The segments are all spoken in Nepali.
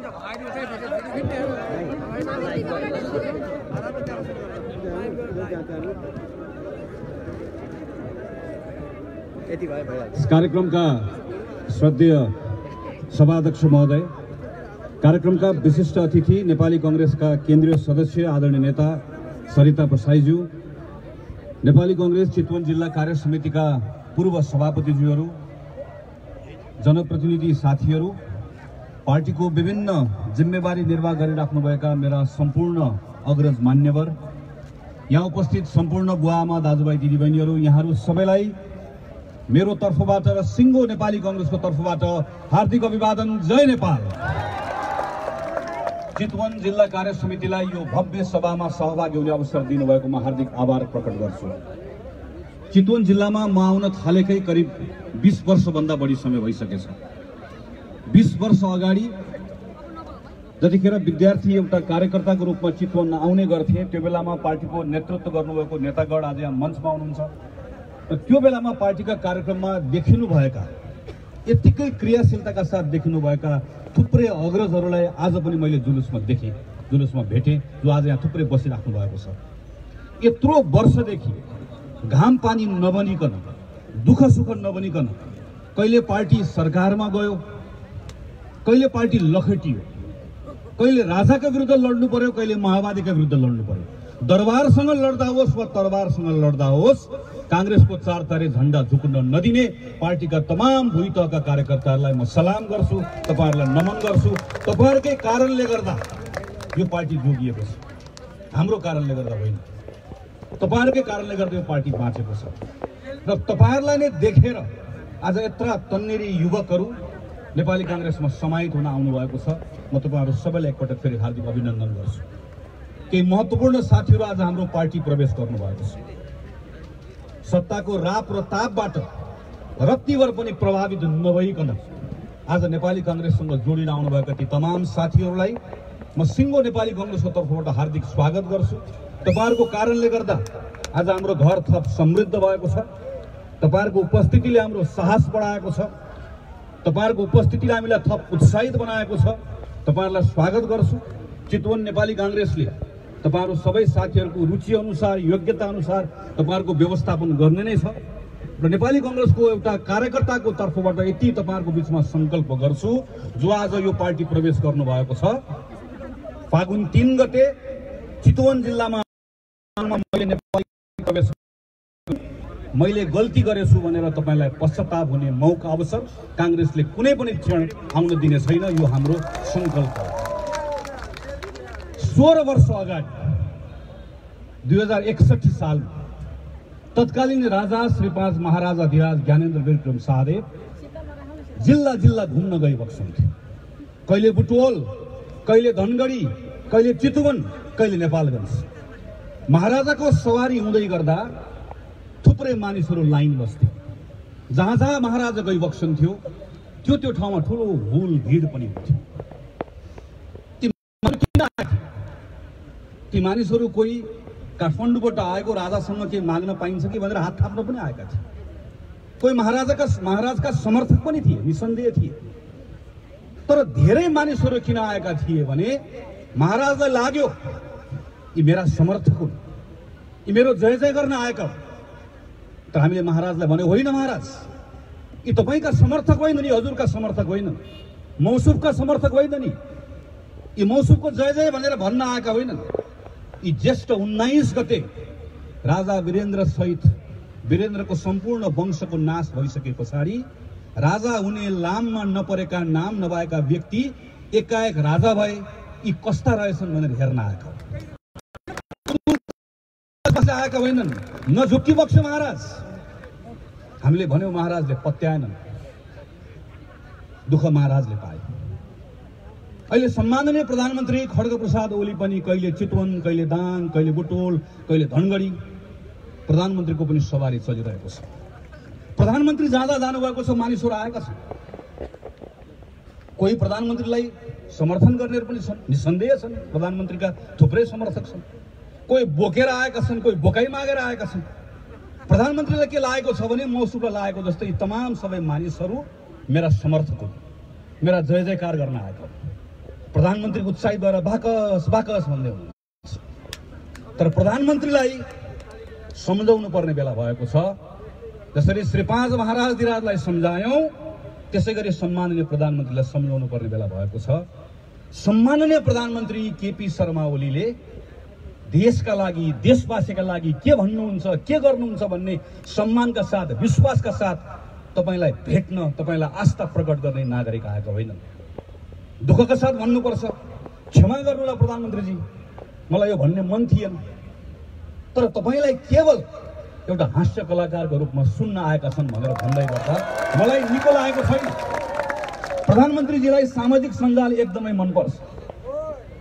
इस कार्यक्रम का श्रद्धेय सभाध्यक्ष महोदय, कार्यक्रम का विशिष्ट अतिथि नेपाली कांग्रेस का केंद्रीय सदस्य आदरणीय नेता सरिता प्रसाईज्यू, नेपाली कांग्रेस चितवन जिल्ला कार्य समिति का पूर्व सभापतिज्यूहरू, जनप्रतिनिधि साथीहरू, पार्टी को विभिन्न जिम्मेवारी निर्वाह गरिराख्नुभएका मेरा संपूर्ण अग्रज मान्यवर, यहाँ उपस्थित संपूर्ण बुवाआमा दाजुभाइ दिदीबहिनीहरू, यहाँहरू सबैलाई मेरो तर्फबाट र सिङ्गो नेपाली कांग्रेसको तर्फबाट हार्दिक अभिवादन। जय नेपाल। चितवन जिल्ला कार्य समितिलाई यो भव्य सभामा सहभागी हुने अवसर दिनुभएकोमा हार्दिक आभार प्रकट गर्छु। चितवन जिल्लामा म आउन थालेकै करिब 20 वर्षभन्दा बढी समय भइसकेछ। 20 वर्ष अगाडि जतिखेर विद्यार्थी एउटा कार्यकर्ताको रूपमा चितवन आउने गर्थे, त्यो बेलामा पार्टीको नेतृत्व गर्नुभएको नेतागण आज यहाँ मञ्चमा हुनुहुन्छ र त्यो बेलामा पार्टीका कार्यक्रममा देखिनुभएका, यतिकै क्रियाशीलताका साथ देखिनुभएका थुप्रै अग्रजहरूलाई आज पनि मैले जुलुसमा भेटेँ, जो आज यहाँ थुप्रै बसिराख्नु भएको छ। यत्रो वर्षदेखि घाम पानी नबनिकन, दुःख सुख नबनिकन कहिले पार्टी सरकारमा गयो, कहिले पार्टी लखेटियो, कहिले राजाका विरुद्ध लड्नु पर्यो, कहिले माओवादीका विरुद्ध लड्नु पर्यो। दरबारसँग लड्दा होस् वा तरबारसँग लड्दा होस्, कांग्रेसको चार तारे झण्डा झुक्न नदिने पार्टीका तमाम भुइँ तहका कार्यकर्ताहरूलाई म सलाम गर्छु, तपाईहरुलाई नमन गर्छु। तपाईहरुकै कारणले गर्दा यो पार्टी जोगिएको छ, हाम्रो कारणले गर्दा होइन। तपाईहरुकै कारणले गर्दा यो पार्टी बाँचेको छ र तपाईहरुलाई नै देखेर आज यत्रा तन्नेरी युवकहरू नेपाली कांग्रेसमा समाहित हुन आउनु भएको छ। म तपाईहरु सबैलाई एकपटक फेरि हार्दिक अभिनन्दन गर्छु। केही महत्त्वपूर्ण साथीहरू आज हाम्रो पार्टी प्रवेश गर्नु भएको छ। सत्ताको राप र तापबाट रत्तिभर पनि प्रभावित नभइकन आज नेपाली कांग्रेससँग जोडिन आउनुभएका ती तमाम साथीहरूलाई म सिङ्गो नेपाली कांग्रेसको तर्फबाट हार्दिक स्वागत गर्छु। तपाईहरुको कारणले गर्दा आज हाम्रो घर थप समृद्ध भएको छ। तपाईहरुको उपस्थितिले हाम्रो साहस बढाएको छ। तपाईहरुको उपस्थितिले हामीलाई थप उत्साहित बनाएको छ। तपाईहरुलाई स्वागत गर्छु। चितवन नेपाली कांग्रेसले तपाईहरु सबै साथीहरुको रुचि अनुसार, योग्यता अनुसार तपाईहरुको व्यवस्थापन गर्ने नै छ र नेपाली कांग्रेसको एउटा कार्यकर्ताको तर्फबाट यति तपाईहरुको बीचमा संकल्प गर्छु, जो आज यो पार्टी प्रवेश गर्नु भएको छ। फागुन 3 गते चितवन जिल्लामा मैले गल्ती गरेछु भनेर तपाईलाई पश्चाताप हुने मौका अवसर कांग्रेसले कुनै पनि क्षण आउन दिने छैन। यो हाम्रो संकल्प हो। 16 वर्ष अगाडि 2061 सालमा तत्कालीन राजा श्री 5 महाराजाधिराज ज्ञानेन्द्र विक्रम शाहदेव जिल्ला जिल्ला घुम्न गइबक्सन्थे। कहिले बुटवल, कहिले धनगढी, कहिले चितवन, कहिले नेपालगञ्ज। महाराजाको सवारी हुँदै गर्दा थुप्रै मानिसहरू लाइन बस्थे। जहाँ जहाँ महाराजा गइबक्सन्थ्यो त्यो ठाउँमा ठुलो हुल भिड पनि हुन्थ्यो। ती मानिसहरू कोही काठमाडौँबाट आएको राजासँग के माग्न पाइन्छ कि भनेर हात थाप्न पनि आएका थिए। कोही महाराजका समर्थक पनि थिए, निसन्देह थिए। तर धेरै मानिसहरू किन आएका थिए भने महाराजलाई लाग्यो यी मेरा समर्थक हुन्, यी मेरो जय जय गर्न आएका। तर हामीले महाराजलाई भन्यो, होइन महाराज, यी तपाईका समर्थक होइन नि, हजुरका समर्थक होइन, मौसुफका समर्थक होइन नि, यी मौसुफको जय जय भनेर भन्न आएका होइनन्। यी ज्येष्ठ 19 गते राजा वीरेन्द्र सहित वीरेन्द्रको सम्पूर्ण वंशको नाश भइसके पछाडि राजा हुने लाममा नपरेका, नाम नभएका व्यक्ति एकाएक राजा भए। यी कस्ता रहेछन् भनेर हेर्न आएका होइनन्। नझुक्की बक्स महाराज। हामीले भन्यौं, महाराजले पत्याएनन्। दुःख महाराजले पाए। अहिले सम्माननीय प्रधानमन्त्री खड्गप्रसाद ओली पनि कहिले चितवन, कहिले दाङ, कहिले बुटोल, कहिले धनगढी प्रधानमन्त्रीको पनि सवारी चलिरहेको छ। प्रधानमन्त्री जाँदा जानुभएको छ, मानिसहरू आएका छन्। कोही प्रधानमन्त्रीलाई समर्थन गर्नेहरू पनि छन्, निसन्देह छन्। प्रधानमन्त्रीका थुप्रै समर्थक छन्। कोही बोकेर आएका छन्, कोही बोकाइ मागेर आएका छन्। प्रधानमन्त्रीलाई के लागेको छ भने मौसुफलाई लागेको जस्तै तमाम सबै मानिसहरू मेरा समर्थक हुन्, मेरा जय जयकार गर्न आएका हुन्। प्रधानमन्त्री उत्साहित भएर बाकस बाकस भन्दै हुनुहुन्छ। तर प्रधानमन्त्रीलाई सम्झाउनु पर्ने बेला भएको छ। जसरी श्री 5 महाराजधिराजलाई सम्झायौं त्यसै गरी सम्माननीय प्रधानमन्त्रीलाई सम्झाउनु पर्ने बेला भएको छ। सम्माननीय प्रधानमन्त्री केपी शर्मा ओलीले देशका लागि देशवासीका लागि के भन्नुहुन्छ के गर्नुहुन्छ भन्ने सम्मानका साथ विश्वासका साथ तपाईलाई भेट्न तपाईलाई आस्था प्रकट गर्ने नागरिक आएका होइनन्। दुःखका साथ भन्नुपर्छ, क्षमा गर्नुहोला प्रधानमन्त्रीजी, मलाई यो भन्ने मन थिएन। तर तपाईलाई केवल एउटा हास्य कलाकारको रूपमा सुन्न आएका छन् भनेर भन्दै गर्दा मलाई निको लागेको छैन। प्रधानमन्त्रीजीलाई सामाजिक सञ्जाल एकदमै मनपर्छ।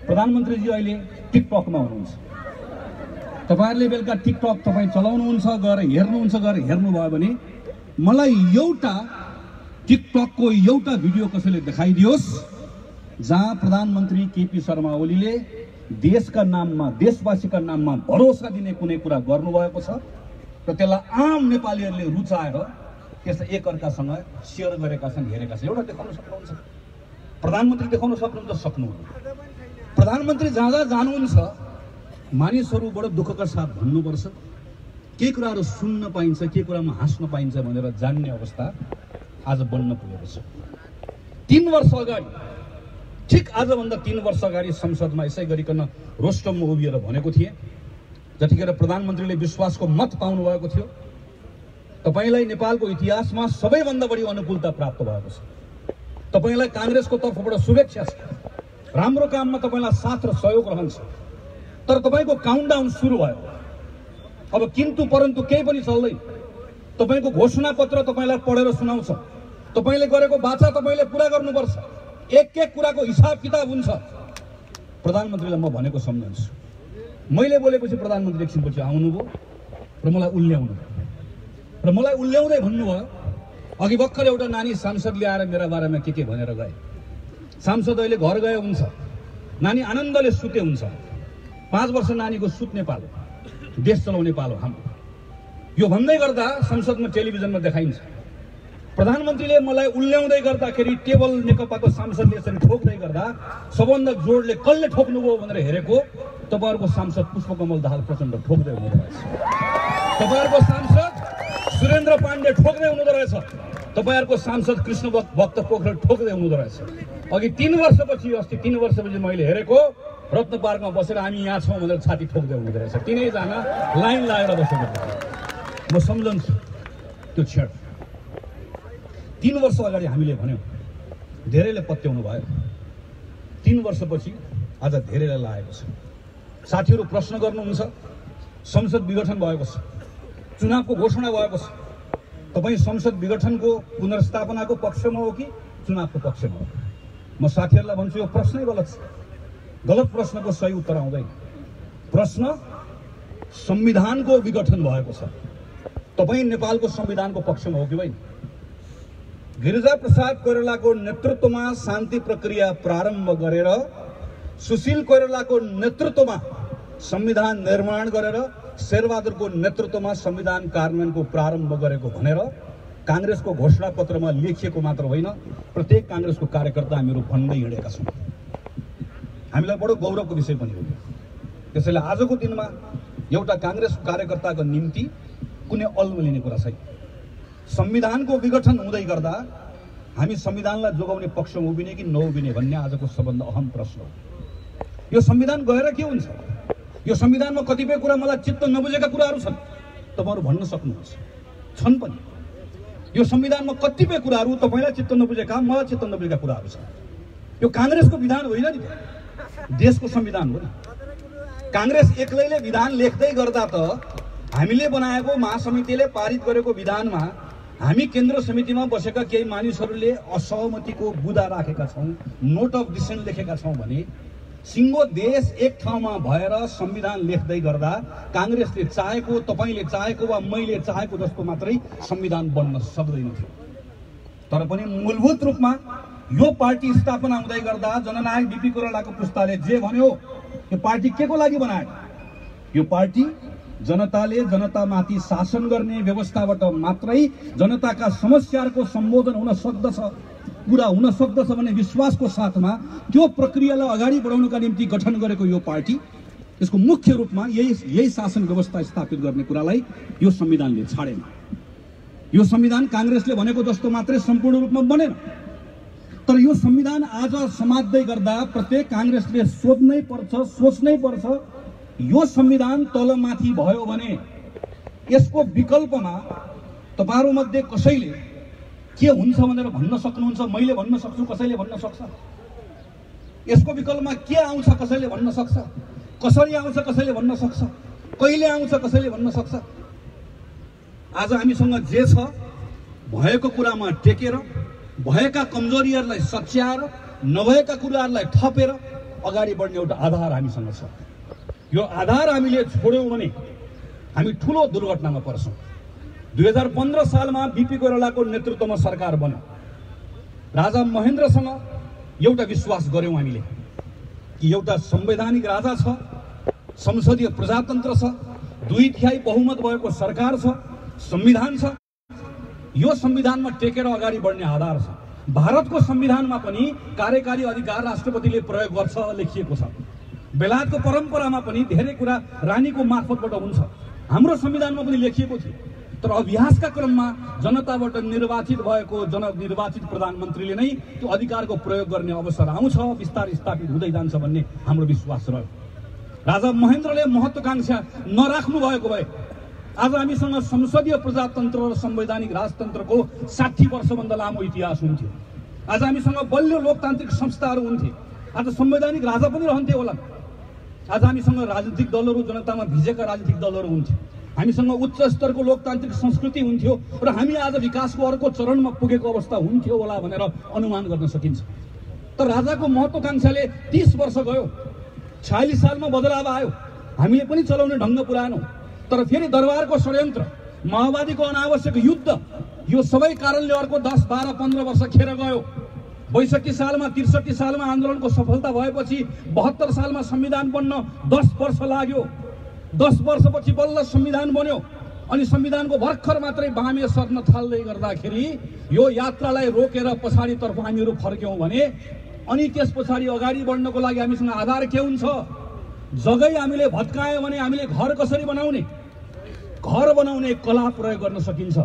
प्रधानमन्त्रीजी अहिले टिकटकमा हुनुहुन्छ। तपाईहरुले बेलुका टिकटक तपाई चलाउनुहुन्छ, गएर हेर्नुहुन्छ, गएर हेर्नुभयो भने मलाई एउटा टिकटकको एउटा भिडियो कसैले देखाइदियोस् जहाँ प्रधानमन्त्री केपी शर्मा ओलीले देशका नाममा देशवासीका नाममा भरोसा दिने कुनै कुरा गर्नुभएको छ र त्यसलाई आम नेपालीहरूले रुचाएर त्यसलाई एकअर्कासँग शेयर गरेका छन्, हेरेका छन्। एउटा देखाउन सक्नुहुन्छ? प्रधानमन्त्री देखाउन सक्नुहुन्छ? सक्नुहुन्न। प्रधानमन्त्री जहाँ जहाँ जानुहुन्छ मानिसहरूबाट दुःखका साथ भन्नुपर्छ, के कुराहरू सुन्न पाइन्छ, के कुरामा हाँस्न पाइन्छ भनेर जान्ने अवस्था आज बन्न पुगेको छ। 3 वर्ष अगाडि, ठिक आजभन्दा 3 वर्ष अगाडि संसदमा यसै गरिकन रोस्टममा उभिएर भनेको थिएँ, जतिखेर प्रधानमन्त्रीले विश्वासको मत पाउनु भएको थियो, तपाईलाई नेपालको इतिहासमा सबैभन्दा बढी अनुकूलता प्राप्त भएको छ। तपाईलाई कांग्रेसको तर्फबाट शुभेच्छा छ। राम्रो काममा तपाईलाई साथ र सहयोग रहन्छ। तर तपाईको काउन्टडाउन सुरु भयो। अब किन्तु परन्तु केही पनि चल्दैन। तपाईको घोषणा पत्र तपाईलाई पढेर सुनाउँछ। तपाईले गरेको वाचा तपाईले पूरा गर्नुपर्छ। एक कुराको हिसाब किताब हुन्छ। प्रधानमन्त्रीलाई म भनेको सम्झन्छु। मैले बोलेपछि प्रधानमन्त्री एकछिनपछि आउनुभयो र मलाई उल्ल्याउनु र मलाई उल्ल्याउँदै भन्नुभयो, अघि भर्खर एउटा नानी सांसदले आएर मेरा बारेमा के भनेर गए। सांसद अहिले घर गए हुन्छ, नानी आनन्दले सुते हुन्छ। 5 वर्ष नानीको सुत्ने पालो, देश चलाउने पालो हाम्रो। यो भन्दै गर्दा संसदमा टेलिभिजनमा देखाइन्छ। प्रधानमन्त्रीले मलाई उल्ल्याउँदै गर्दाखेरि टेबल नेकपाको सांसदले यसरी ठोक्दै गर्दा सबभन्दा जोडले कसले ठोक्नुभयो भनेर हेरेको तपाईहरुको सांसद पुष्पकमल दाहाल प्रचण्ड ठोक्दै हुनुहुँदो रहेछ। तपाईहरुको सांसद सुरेन्द्र पाण्डे ठोक्दै हुनुहुँदो रहेछ। तपाईहरुको सांसद कृष्ण भक्त पोखरेल ठोक्दै हुनुहुँदो रहेछ। अघि 3 वर्षपछि, अस्ति 3 वर्षपछि मैले हेरेको रत्न पार्कमा बसेर हामी यहाँ छौँ भनेर छाती ठोक्दै हुनुहुँदो रहेछ। 3 जना लाइन लागेर बसेको म सम्झन्छु त्यो क्षण। 3 वर्ष अगाडि हामीले भन्यौं, धेरैले पत्याउनु भयो। 3 वर्षपछि आज धेरैलाई लागेको छ। साथीहरू प्रश्न गर्नुहुन्छ, संसद विघटन भएको छ, चुनावको घोषणा भएको छ, तपाई संसद विघटनको पुनर्स्थापनाको पक्षमा हो कि चुनावको पक्षमा हो? म साथीहरूलाई भन्छु यो प्रश्नै गलत छ। गलत प्रश्नको सही उत्तर आउँदैन। प्रश्न संविधानको विघटन भएको छ। तपाई नेपालको संविधानको पक्षमा हो कि होइन? गिरिजा प्रसाद कोइरालाको नेतृत्वमा शान्ति प्रक्रिया प्रारम्भ गरेर सुशील कोइरालाको नेतृत्वमा संविधान निर्माण गरेर शेरबहादुरको नेतृत्वमा संविधान कार्यान्वयनको प्रारम्भ गरेको भनेर कांग्रेसको घोषणा पत्रमा लेखिएको मात्र होइन, प्रत्येक कांग्रेसको कार्यकर्ता हामीहरू भन्दै हिँडेका छौँ। हामीलाई बडो गौरवको विषय पनि हो। त्यसैले आजको दिनमा एउटा कांग्रेस कार्यकर्ताको निम्ति कुनै अल्मलिने कुरा छैन। संविधानको विघटन हुँदै गर्दा हामी संविधानलाई जोगाउने पक्षमा उभिने कि नउभिने भन्ने आजको सबभन्दा अहम प्रश्न हो। यो संविधान गएर के हुन्छ? यो संविधानमा कतिपय कुरा मलाई चित्त नबुझेका कुराहरू छन्, तपाईहरु भन्न सक्नुहुन्छ। छन् पनि। यो संविधानमा कतिपय कुराहरू तपाईलाई चित्त नबुझेका, मलाई चित्त नबुझेका कुराहरू छन्। यो कांग्रेसको विधान होइन नि, देशको संविधान हो नि। कांग्रेस एक्लैले विधान लेख्दै गर्दा त हामीले बनाएको महासमितिले पारित गरेको विधानमा हामी केन्द्र समितिमा बसेका केही मानिसहरूले असहमतिको बुदा राखेका छौं, नोट अफ डिसेन्ट लेखेका छौं भने सिंगो देश एक ठाउँमा भएर संविधान लेख्दै गर्दा कांग्रेसले चाहेको, तपाईले चाहेको वा मैले चाहेको जस्तो मात्रै संविधान बन्न सक्दैन थियो। तर पनि मूलभूत रूपमा यो पार्टी स्थापना हुँदै गर्दा जननायक बीपी कोइरालाको पुस्ताले जे भन्यो, यो पार्टी केको लागि बनायो? यो पार्टी जनताले जनतामाथि शासन गर्ने व्यवस्थाबाट मात्रै जनताका समस्याहरूको सम्बोधन हुन सक्दछ पूरा हुन सक्दछ भन्ने विश्वासको साथमा त्यो प्रक्रियालाई अगाडि बढाउनका निम्ति गठन गरेको यो पार्टी यसको मुख्य रूपमा यही शासन व्यवस्था स्थापित गर्ने कुरालाई यो संविधानले छाडेन। यो संविधान कांग्रेसले भनेको जस्तो मात्रै सम्पूर्ण रूपमा बनेन, तर यो संविधान आज समात्दै गर्दा प्रत्येक कांग्रेसले सोच्नै पर्छ यो संविधान तलमाथि भयो भने यसको विकल्पमा तपाईहरु मध्ये कसैले के हुन्छ भनेर भन्न सक्नुहुन्छ? मैले भन्न सक्छु, कसैले भन्न सक्छ? यसको विकल्पमा के आउँछ कसैले भन्न सक्छ? कसरी आउँछ कसैले भन्न सक्छ? कहिले आउँछ कसैले भन्न सक्छ? आज हामीसँग जे छ भएको कुरामा टेकेर, भएका कमजोरीहरूलाई सच्याएर, नभएका कुराहरूलाई थपेर अगाडि बढ्ने एउटा आधार हामीसँग छ। यो आधार हामीले छोड्यौं भने हामी ठूलो दुर्घटनामा पर्छौं। 2015 सालमा बीपी कोइरालाको नेतृत्वमा सरकार बन्यो। राजा महेन्द्रसँग एउटा विश्वास गर्यौं हामीले कि एउटा संवैधानिक राजा छ, संसदीय प्रजातन्त्र छ, 2/3 बहुमत भएको सरकार छ, संविधान छ। यो संविधानमा टेकेर अगाडि बढ्ने आधार छ। भारतको संविधानमा पनि कार्यकारी अधिकार राष्ट्रपतिले प्रयोग गर्छ लेखिएको छ। बेलायतको परम्परामा पनि धेरै कुरा रानीको मार्फतबाट हुन्छ। हाम्रो संविधानमा पनि लेखिएको थियो, तर अभ्यासका क्रममा जनताबाट निर्वाचित भएको जननिर्वाचित प्रधानमन्त्रीले नै त्यो अधिकारको प्रयोग गर्ने अवसर आउँछ, विस्तार स्थापित हुँदै जान्छ भन्ने हाम्रो विश्वास रह्यो। राजा महेन्द्रले महत्त्वाकांक्षा नराख्नु भएको भए आज हामीसँग संसदीय प्रजातन्त्र र संवैधानिक राजतन्त्रको 60 वर्षभन्दा लामो इतिहास हुन्थ्यो। आज हामीसँग बलियो लोकतान्त्रिक संस्थाहरू हुन्थे। आज संवैधानिक राजा पनि रहन्थे होला। आज हामीसँग राजनीतिक दलहरू, जनतामा भिजेका राजनीतिक दलहरू हुन्थे। हामीसँग उच्च स्तरको लोकतान्त्रिक संस्कृति हुन्थ्यो र हामी आज विकासको अर्को चरणमा पुगेको अवस्था हुन्थ्यो होला भनेर अनुमान गर्न सकिन्छ। तर राजाको महत्त्वाकांक्षाले 30 वर्ष गयो। 46 सालमा बदलाव आयो। हामीले पनि चलाउने ढङ्ग पुरानो, तर फेरि दरबारको षड्यन्त्र, माओवादीको अनावश्यक युद्ध, यो सबै कारणले अर्को 10, 12, 15 वर्ष खेर गयो। 62 सालमा 63 सालमा आन्दोलनको सफलता भएपछि 72 सालमा संविधान बन्न 10 वर्ष लाग्यो। 10 वर्षपछि बल्ल संविधान बन्यो। अनि संविधानको भर्खर मात्रै बामे सर्न थाल्दै गर्दाखेरि यो यात्रालाई रोकेर पछाडितर्फ हामीहरू फर्क्यौं भने अनि त्यस पछाडि अगाडि बढ्नको लागि हामीसँग आधार के हुन्छ? जग्गै हामीले भत्कायो भने हामीले घर कसरी बनाउने? घर बनाउने कला प्रयोग गर्न सकिन्छ।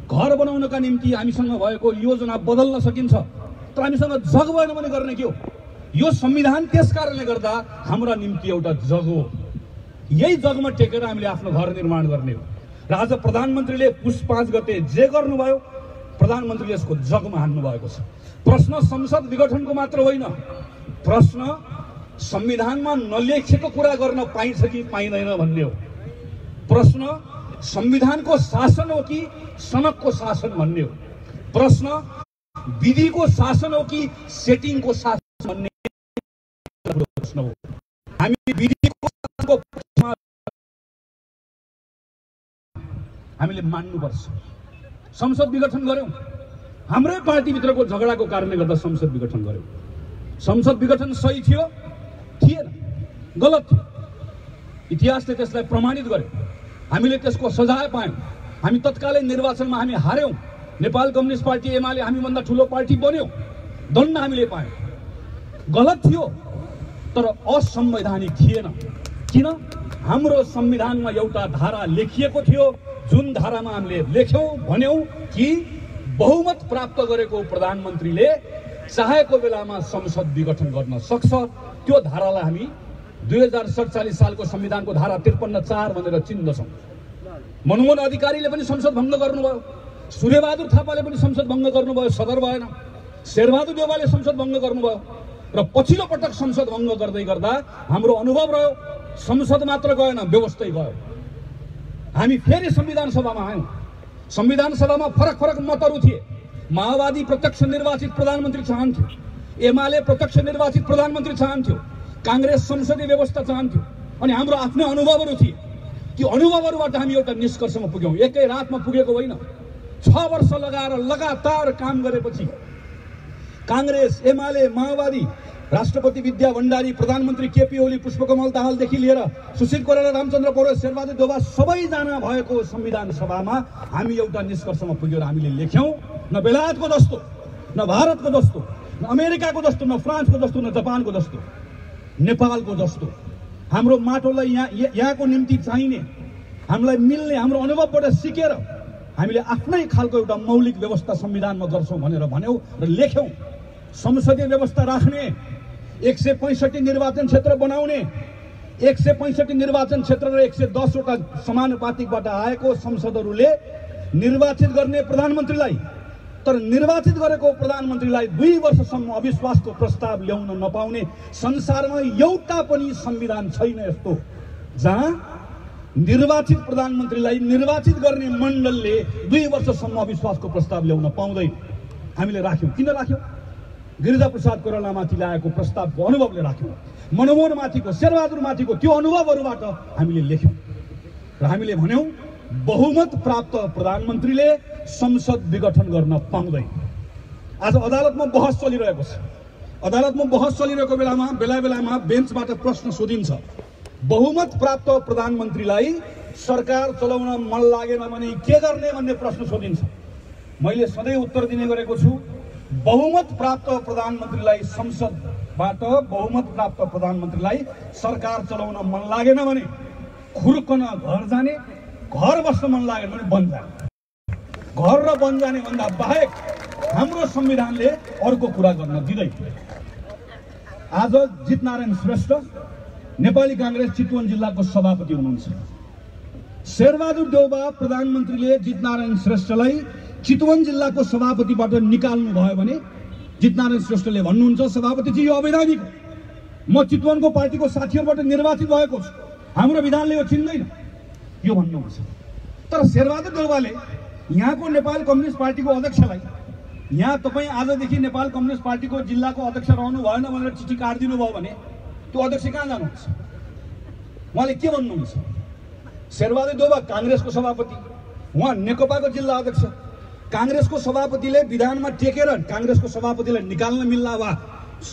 घर बनाउनका निम्ति हामीसँग भएको योजना बदल्न सकिन्छ। तर हामीसँग जग भएन भने गर्ने के हो? यो संविधान त्यस कारणले गर्दा हाम्रा निम्ति एउटा जग हो। यही जगमा टेकेर हामीले आफ्नो घर निर्माण गर्ने हो। र आज प्रधानमन्त्रीले पुस 5 गते जे गर्नुभयो, प्रधानमन्त्रीले यसको जगमा हान्नु भएको छ। प्रश्न संसद विघटनको मात्र होइन, प्रश्न संविधानमा नलेखेको कुरा गर्न पाइन्छ कि पाइँदैन भन्ने हो। प्रश्न संविधानको शासन हो कि सनकको शासन भन्ने हो। प्रश्न विधिको शासन हो कि सेटिङको शासन भन्ने प्रश्न हो। हामी विधिको शासनको पक्षमा हामीले मान्नुपर्छ। संसद विघटन गर्यौं, हाम्रै पार्टीभित्रको झगडाको कारणले गर्दा संसद विघटन गर्यौं। संसद विघटन सही थियो? थिएन, गलत थियो। इतिहासले त्यसलाई प्रमाणित गर्यो। हामीले त्यसको सजाय पायौं। हामी तत्कालीन निर्वाचनमा हामी हार्यौं। नेपाल कम्युनिस्ट पार्टी एमाले हामीभन्दा ठूलो पार्टी बन्यो। दण्ड हामीले पायौं। गलत थियो, तर असंवैधानिक थिएन। किन? हाम्रो संविधानमा एउटा धारा लेखिएको थियो, जुन धारामा हामीले लेख्यौं, भन्यौं कि बहुमत प्राप्त गरेको प्रधानमन्त्रीले चाहेको बेलामा संसद विघटन गर्न सक्छ। त्यो धारालाई हामी 2047 सालको संविधानको धारा 53(4) भनेर चिन्दछौं। मनमोहन अधिकारीले पनि संसद भङ्ग गर्नुभयो, सूर्यबहादुर थापाले पनि संसद भङ्ग गर्नुभयो, सदर भएन। शेरबहादुर देउवाले संसद भङ्ग गर्नुभयो र पछिल्लो पटक संसद भङ्ग गर्दै गर्दा हाम्रो अनुभव रह्यो संसद मात्र गएन, व्यवस्थै गयो। हामी फेरि संविधान सभामा आयौं। संविधान सभामा फरक फरक मतहरू थिए। माओवादी प्रत्यक्ष निर्वाचित प्रधानमन्त्री चाहन्थ्यो, एमाले प्रत्यक्ष निर्वाचित प्रधानमन्त्री चाहन्थ्यो, कांग्रेस संसदीय व्यवस्था चाहन्थ्यो। अनि हाम्रो आफ्नै अनुभवहरू थिए। ती अनुभवहरूबाट हामी एउटा निष्कर्षमा पुग्यौं। एकै रातमा पुगेको होइन। 6 वर्ष लगाएर लगातार काम गरेपछि कांग्रेस, एमाले, माओवादी, राष्ट्रपति विद्या भण्डारी, प्रधानमन्त्री केपी ओली, पुष्पकमल दाहालदेखि लिएर सुशील कोइराला, रामचन्द्र पौडेल, शेरबहादुर देउवा सबैजना भएको संविधान सभामा हामी एउटा निष्कर्षमा पुग्यौं र हामीले लेख्यौं, न बेलायतको जस्तो न भारतको जस्तो, न अमेरिकाको जस्तो, न फ्रान्सको जस्तो, न जापानको जस्तो, नेपालको जस्तो हाम्रो माटोलाई यहाँको निम्ति चाहिने, हामीलाई मिल्ने, हाम्रो अनुभवबाट सिकेर हामीले आफ्नै खालको एउटा मौलिक व्यवस्था संविधानमा गर्छौँ भनेर भन्यौँ र लेख्यौँ। संसदीय व्यवस्था राख्ने, 165 निर्वाचन क्षेत्र बनाउने, 165 निर्वाचन क्षेत्र र 110 वटा समानुपातिकबाट आएको संसदहरूले निर्वाचित गर्ने प्रधानमन्त्रीलाई, तर निर्वाचित गरेको प्रधानमन्त्रीलाई 2 वर्षसम्म अविश्वासको प्रस्ताव ल्याउन नपाउने संसारमा एउटा पनि संविधान छैन यस्तो जहाँ निर्वाचित प्रधानमन्त्रीलाई निर्वाचित गर्ने मण्डलले 2 वर्षसम्म अविश्वासको प्रस्ताव ल्याउन पाउँदैन। हामीले राख्यौँ। किन राख्यौँ? गिरिजाप्रसाद कोइरालामाथि ल्याएको प्रस्तावको अनुभवले राख्यौँ। मनमोहनमाथिको, शेरबहादुरमाथिको त्यो अनुभवहरूबाट हामीले लेख्यौँ र हामीले भन्यौँ बहुमत प्राप्त प्रधानमन्त्रीले संसद विघटन गर्न पाउँदैन। आज अदालतमा बहस चलिरहेको छ। अदालतमा बहस चलिरहेको बेलामा बेला बेन्चबाट प्रश्न सोधिन्छ, बहुमत प्राप्त प्रधानमन्त्रीलाई सरकार चलाउन मन लागेन भने के गर्ने भन्ने प्रश्न सोधिन्छ। मैले सधैँ उत्तर दिने गरेको छु, बहुमत प्राप्त प्रधानमन्त्रीलाई संसदबाट बहुमत प्राप्त प्रधानमन्त्रीलाई सरकार चलाउन मन लागेन भने खुर्कन घर जाने, घर बस्न मन लागेन भने वन जाने। घर र वन जाने भन्दा बाहेक हाम्रो संविधानले अर्को कुरा गर्न दिँदैन। आज जितनारायण श्रेष्ठ नेपाली कांग्रेस चितवन जिल्लाको सभापति हुनुहुन्छ। शेरबहादुर देउबा प्रधानमन्त्रीले जितनारायण श्रेष्ठलाई चितवन जिल्लाको सभापतिबाट निकाल्नु भयो भने जितनारायण श्रेष्ठले भन्नुहुन्छ, सभापतिजी यो अवैधानिक हो, म चितवनको पार्टीको साथीहरूबाट निर्वाचित भएको छु, हाम्रो विधानले यो चिन्दैन, यो भन्नुहुन्छ। तर शेरबहादुर देउबाले यहाँको नेपाल कम्युनिस्ट पार्टीको अध्यक्षलाई, यहाँ तपाईँ आजदेखि नेपाल कम्युनिस्ट पार्टीको जिल्लाको अध्यक्ष रहनु भएन भनेर चिठी काटिदिनु भयो भने त्यो अध्यक्ष कहाँ जानुहुन्छ? उहाँले के भन्नुहुन्छ? शेरबहादुर देउबा काङ्ग्रेसको सभापति, उहाँ नेकपाको जिल्ला अध्यक्ष। काङ्ग्रेसको सभापतिले विधानमा टेकेर काङ्ग्रेसको सभापतिलाई निकाल्न मिल्ला वा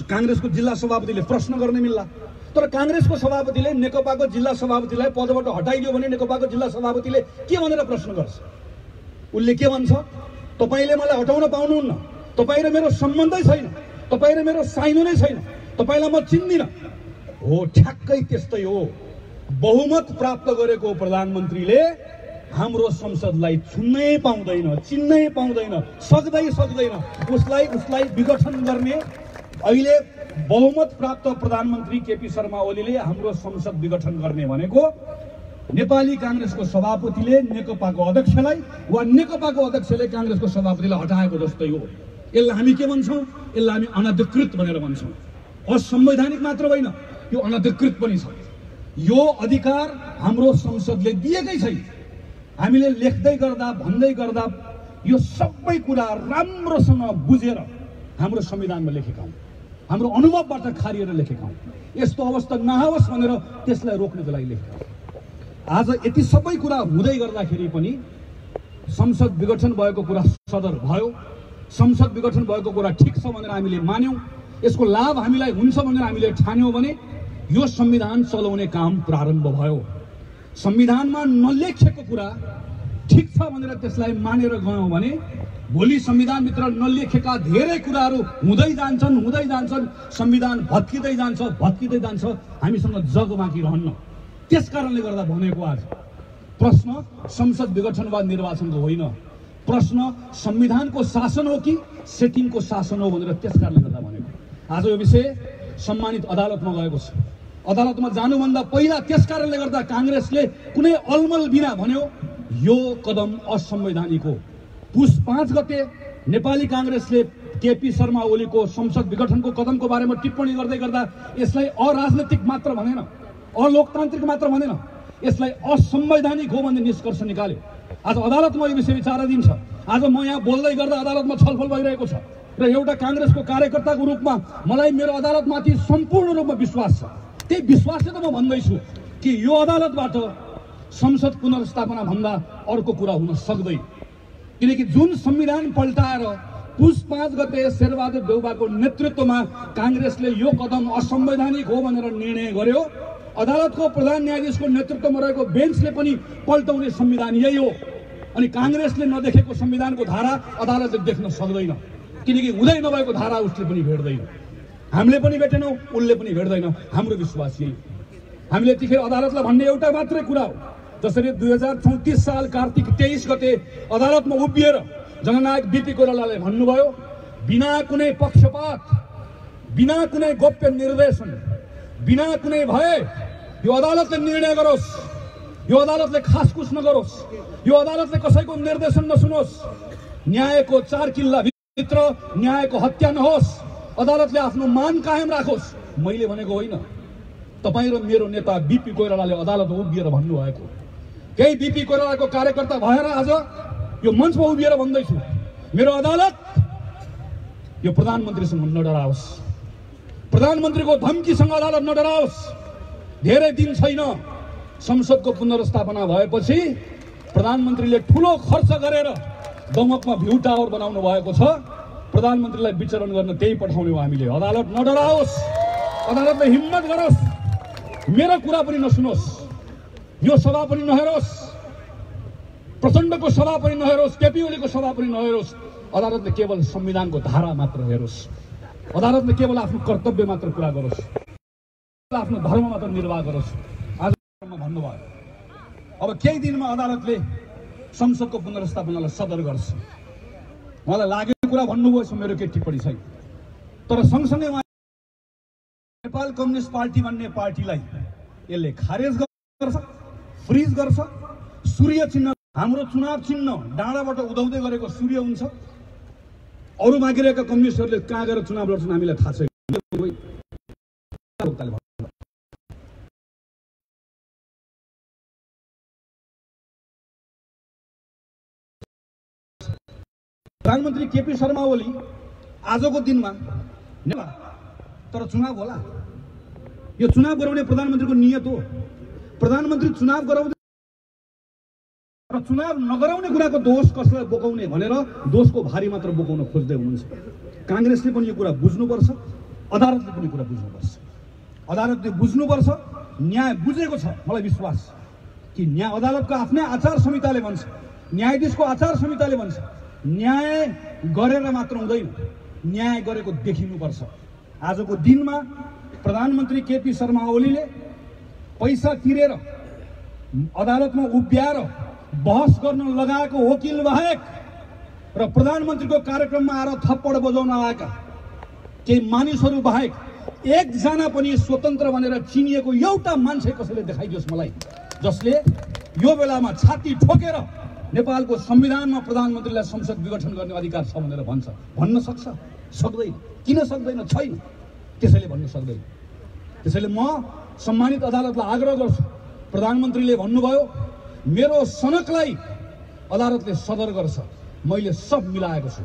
काङ्ग्रेसको जिल्ला सभापतिले प्रश्न गर्न मिल्ला, तर काङ्ग्रेसको सभापतिले नेकपाको जिल्ला सभापतिलाई पदबाट हटाइदियो भने नेकपाको जिल्ला सभापतिले के भनेर प्रश्न गर्छ? उसले के भन्छ? तपाईँले मलाई हटाउन पाउनुहुन्न, तपाईँ र मेरो सम्बन्धै छैन, तपाईँ र मेरो साइनो नै छैन, तपाईँलाई म चिन्दिनँ। हो, ठ्याक्कै त्यस्तै हो। बहुमत प्राप्त गरेको प्रधानमन्त्रीले हाम्रो संसदलाई छुन्नै पाउँदैन, चिन्नै पाउँदैन, सक्दैन। उसलाई विघटन गर्ने अहिले बहुमत प्राप्त प्रधानमन्त्री केपी शर्मा ओलीले हाम्रो संसद विघटन गर्ने भनेको नेपाली कांग्रेसको सभापतिले नेकपाको अध्यक्षलाई वा नेकपाको अध्यक्षले कांग्रेसको सभापतिलाई हटाएको जस्तै हो। यसलाई हामी के भन्छौँ? यसलाई हामी अनधिकृत भनेर भन्छौँ। असंवैधानिक मात्र होइन, यो अनधिकृत पनि छ। यो अधिकार हाम्रो संसदले दिएकै छैन। हामीले लेख्दै गर्दा भन्दै गर्दा यो सबै कुरा राम्रोसँग बुझेर हाम्रो संविधानमा लेखेका हौं, हाम्रो अनुभवबाट खारिएर लेखेका हौं। यस्तो अवस्था नहोस् भनेर त्यसलाई रोक्नको लागि लेखेका हौं। आज यति सबै कुरा हुँदै गर्दाखेरि पनि संसद विघटन भएको कुरा सदर भयो, संसद विघटन भएको कुरा ठिक छ भनेर हामीले मान्यौं, यसको लाभ हामीलाई हुन्छ भनेर हामीले ठान्यौं भने यो संविधान चलाउने काम प्रारम्भ भयो। संविधानमा नलेखेको कुरा ठिक छ भनेर त्यसलाई मानेर गयौं भने भोलि संविधानभित्र नलेखेका धेरै कुराहरू हुँदै जान्छन्, संविधान भत्किँदै जान्छ, हामीसँग जग बाँकी रहन्न। त्यसकारणले गर्दा भनेको आज प्रश्न संसद विघटन वा निर्वाचनको होइन, प्रश्न संविधानको शासन हो कि सेटिङको शासन हो भनेर त्यसकारणले गर्दा भनेको। आज यो विषय सम्मानित अदालतमा गएको छ। अदालतमा जानुभन्दा पहिला त्यसकारणले गर्दा कांग्रेसले कुनै अलमल बिना भन्यो यो कदम असंवैधानिक हो। पुस 5 गते नेपाली कांग्रेसले केपी शर्मा ओलीको संसद विघटनको कदमको बारेमा टिप्पणी गर्दै गर्दा यसलाई अराजनैतिक मात्र भनेन, अलोकतान्त्रिक मात्र भनेन, यसलाई असंवैधानिक हो भन्ने निष्कर्ष निकाल्यो। आज अदालतमा यो विषय विचाराधीन छ। आज म यहाँ बोल्दै गर्दा अदालतमा छलफल भइरहेको छ र एउटा कांग्रेसको कार्यकर्ताको रूपमा मलाई मेरो अदालतमाथि सम्पूर्ण रूपमा विश्वास छ। त्यही विश्वासले त म भन्दैछु कि यो अदालतबाट संसद पुनर्स्थापना भन्दा अर्को कुरा हुन सक्दैन, किनकि जुन संविधान पल्टाएर पुस 5 गते शेरबहादुर देउबाको नेतृत्वमा कांग्रेसले यो कदम असंवैधानिक हो भनेर निर्णय गर्यो, अदालतको प्रधान न्यायाधीशको नेतृत्वमा रहेको बेन्चले पनि पल्टाउने संविधान यही हो। अनि कांग्रेसले नदेखेको संविधानको धारा अदालतले देख्न सक्दैन। किनकि हुँदै नभएको धारा उसले पनि भेट्दैन, हामीले पनि भेटेनौँ, उसले पनि भेट्दैन। हाम्रो विश्वास यही, हामीले यतिखेर अदालतलाई भन्ने एउटा मात्रै कुरा हो, जसरी 2034 साल कार्तिक 23 गते अदालतमा उभिएर जननायक बीपी कोइरालाले भन्नुभयो, बिना कुनै पक्षपात, बिना कुनै गोप्य निर्देशन, बिना कुनै भय यो अदालतले निर्णय गरोस्, यो अदालतले खासखुस नगरोस्, यो अदालतले कसैको निर्देशन नसुनोस्, न्यायको 4 किल्लाभित्र न्यायको हत्या नहोस्, अदालतले आफ्नो मान कायम राखोस्। मैले भनेको होइन, तपाईँ र मेरो नेता बीपी कोइरालाले अदालतमा उभिएर भन्नुभएको। केही बीपी कोइरालाको कार्यकर्ता भएर आज यो मञ्चमा उभिएर भन्दैछु, मेरो अदालत यो प्रधानमन्त्रीसँग नडराओस्, प्रधानमन्त्रीको धम्कीसँग अदालत नडराओस्। धेरै दिन छैन, संसदको पुनर्स्थापना भएपछि प्रधानमन्त्रीले ठुलो खर्च गरेर दमकमा भ्यू टावर बनाउनु भएको छ, प्रधानमन्त्रीलाई विचरण गर्न त्यही पठाउने हो हामीले। अदालत नडराओस्, अदालतले हिम्मत गरोस्, मेरो कुरा पनि नसुनोस्, यो सभा पनि नहेरोस्, प्रचण्डको सभा पनि नहेरोस्, केपी ओलीको सभा पनि नहेरोस्। अदालतले केवल संविधानको धारा मात्र हेरोस्, अदालतले केवल आफ्नो कर्तव्य मात्र पुरा गरोस्, आफ्नो धर्म मात्र निर्वाह गरोस्। आज भन्नुभयो, अब केही दिनमा अदालतले संसदको पुनर्स्थापनालाई सदर गर्छ। मलाई लागेको कुरा भन्नुभयो, मेरो केही टिप्पणी छैन। तर सँगसँगै नेपाल कम्युनिस्ट पार्टी भन्ने पार्टीलाई यसले खारेज गर्छ, फ्रिज गर्छ। सूर्य चिन्ह, हाम्रो चुनाव चिन्ह डाँडाबाट उदाउँदै गरेको सूर्य हुन्छ। अरू मागिरहेका कम्युनिस्टहरूले कहाँ गएर चुनाव लड्छन् हामीलाई थाहा छैन। प्रधानमन्त्री केपी शर्मा ओली आजको दिनमा तर चुनाव होला, यो चुनाव गराउने प्रधानमन्त्रीको नियत हो। प्रधानमन्त्री चुनाव गराउँदै र चुनाव नगराउने कुराको दोष कसलाई बोकाउने भनेर दोषको भारी मात्र बोकाउन खोज्दै हुनुहुन्छ। काङ्ग्रेसले पनि यो कुरा बुझ्नुपर्छ, अदालतले पनि कुरा बुझ्नुपर्छ। अदालतले बुझ्नुपर्छ, न्याय बुझेको छ। मलाई विश्वास कि न्याय अदालतको आफ्नै आचार संहिताले भन्छ, न्यायाधीशको आचार संहिताले भन्छ, न्याय गरेर मात्र हुँदैन, न्याय गरेको देखिनुपर्छ। आजको दिनमा प्रधानमन्त्री केपी शर्मा ओलीले पैसा तिरेर अदालतमा उभ्याएर बहस गर्न लगाएको वकिल बाहेक र प्रधानमन्त्रीको कार्यक्रममा आएर थप्पड बजाउन आएका केही मानिसहरू बाहेक एकजना पनि स्वतन्त्र भनेर चिनिएको एउटा मान्छे कसैले देखाइदियोस् मलाई, जसले यो बेलामा छाती ठोकेर नेपालको संविधानमा प्रधानमन्त्रीलाई संसद विघटन गर्ने अधिकार छ भनेर भन्छ। भन्न सक्छ? सक्दैन। किन सक्दैन? छैन, त्यसैले भन्न सक्दैन। त्यसैले म सम्मानित अदालतलाई आग्रह गर्छु, प्रधानमन्त्रीले भन्नुभयो मेरो सनकलाई अदालतले सदर गर्छ, मैले सब मिलाएको छु,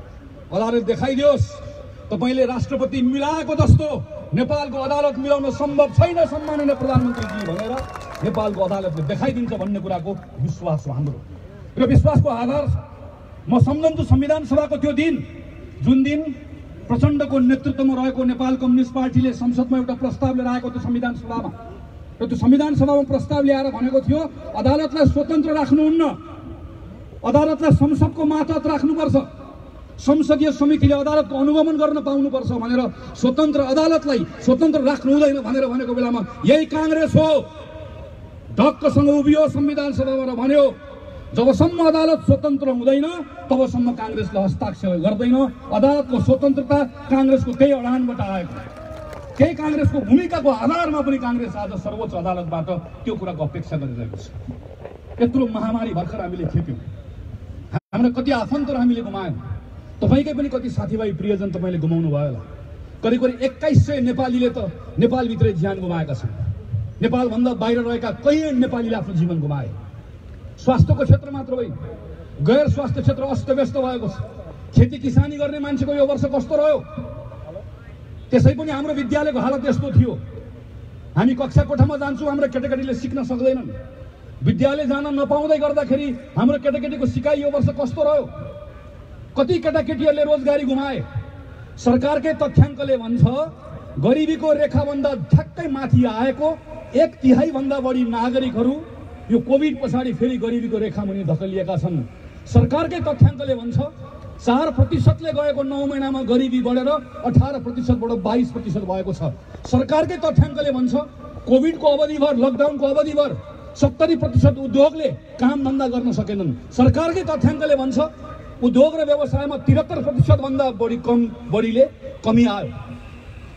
अदालत देखाइदियोस्। तपाईँले राष्ट्रपति मिलाएको जस्तो नेपालको अदालत मिलाउन सम्भव छैन सम्माननीय प्रधानमन्त्रीजी भनेर नेपालको अदालतले देखाइदिन्छ भन्ने कुराको विश्वास हो हाम्रो। र विश्वासको आधार म सम्झन्छु संविधान सभाको त्यो दिन, जुन दिन प्रचण्डको नेतृत्वमा रहेको नेपाल कम्युनिस्ट पार्टीले संसदमा एउटा प्रस्ताव लिएर आएको थियो संविधान सभामा, र त्यो संविधान सभामा प्रस्ताव ल्याएर भनेको थियो अदालतलाई स्वतन्त्र राख्नुहुन्न, अदालतलाई संसदको मातहत राख्नुपर्छ, संसदीय समितिले अदालतको अनुगमन गर्न पाउनुपर्छ भनेर स्वतन्त्र अदालतलाई स्वतन्त्र राख्नु हुँदैन भनेर भनेको बेलामा यही काङ्ग्रेस हो ढक्कसँग उभियो संविधान सभामा र भन्यो जबसम्म अदालत स्वतन्त्र हुँदैन तबसम्म काङ्ग्रेसले हस्ताक्षर गर्दैन। अदालतको स्वतन्त्रता काङ्ग्रेसको त्यही अडानबाट आएको, त्यही काङ्ग्रेसको भूमिकाको आधारमा पनि काङ्ग्रेस आज सर्वोच्च अदालतबाट त्यो कुराको अपेक्षा गरिरहेको छ। यत्रो महामारी भर्खर हामीले खेप्यौँ, हाम्रो कति आफन्तहरू हामीले गुमायौँ, तपाईँकै पनि कति साथीभाइ प्रियजन तपाईँले गुमाउनु भयो होला। करिब करिब 2100 नेपालीले त नेपालभित्रै ज्यान गुमाएका छन्। नेपालभन्दा बाहिर रहेका कयौं नेपालीले आफ्नो जीवन गुमाए। स्वास्थ्यको क्षेत्र मात्र होइन, गैर स्वास्थ्य क्षेत्र अस्तव्यस्त भएको छ। खेती किसानी गर्ने मान्छेको यो वर्ष कस्तो रह्यो, त्यसै पनि हाम्रो विद्यालयको हालत यस्तो थियो। हामी कक्षा कोठामा जान्छौँ, हाम्रो केटाकेटीले सिक्न सक्दैनन्। विद्यालय जान नपाउँदै गर्दाखेरि हाम्रो केटाकेटीको सिकाइ यो वर्ष कस्तो रह्यो। कति केटाकेटीहरूले रोजगारी गुमाए। सरकारकै तथ्याङ्कले भन्छ गरिबीको रेखाभन्दा ठ्याक्कै माथि आएको 1/3 भन्दा बढी नागरिकहरू यो कोभिड पछाडि फेरि गरिबीको रेखामुनि धकेलिएका छन्। सरकारकै तथ्याङ्कले भन्छ 4% गएको 9 महिनामा गरिबी बढेर 18%बाट 22% भएको छ। सरकारकै तथ्याङ्कले भन्छ कोभिडको अवधिभर, लकडाउनको अवधिभर 70% उद्योगले काम धन्दा गर्न सकेनन्। सरकारकै तथ्याङ्कले भन्छ उद्योग र व्यवसायमा 73% भन्दा बढीले कमी आयो,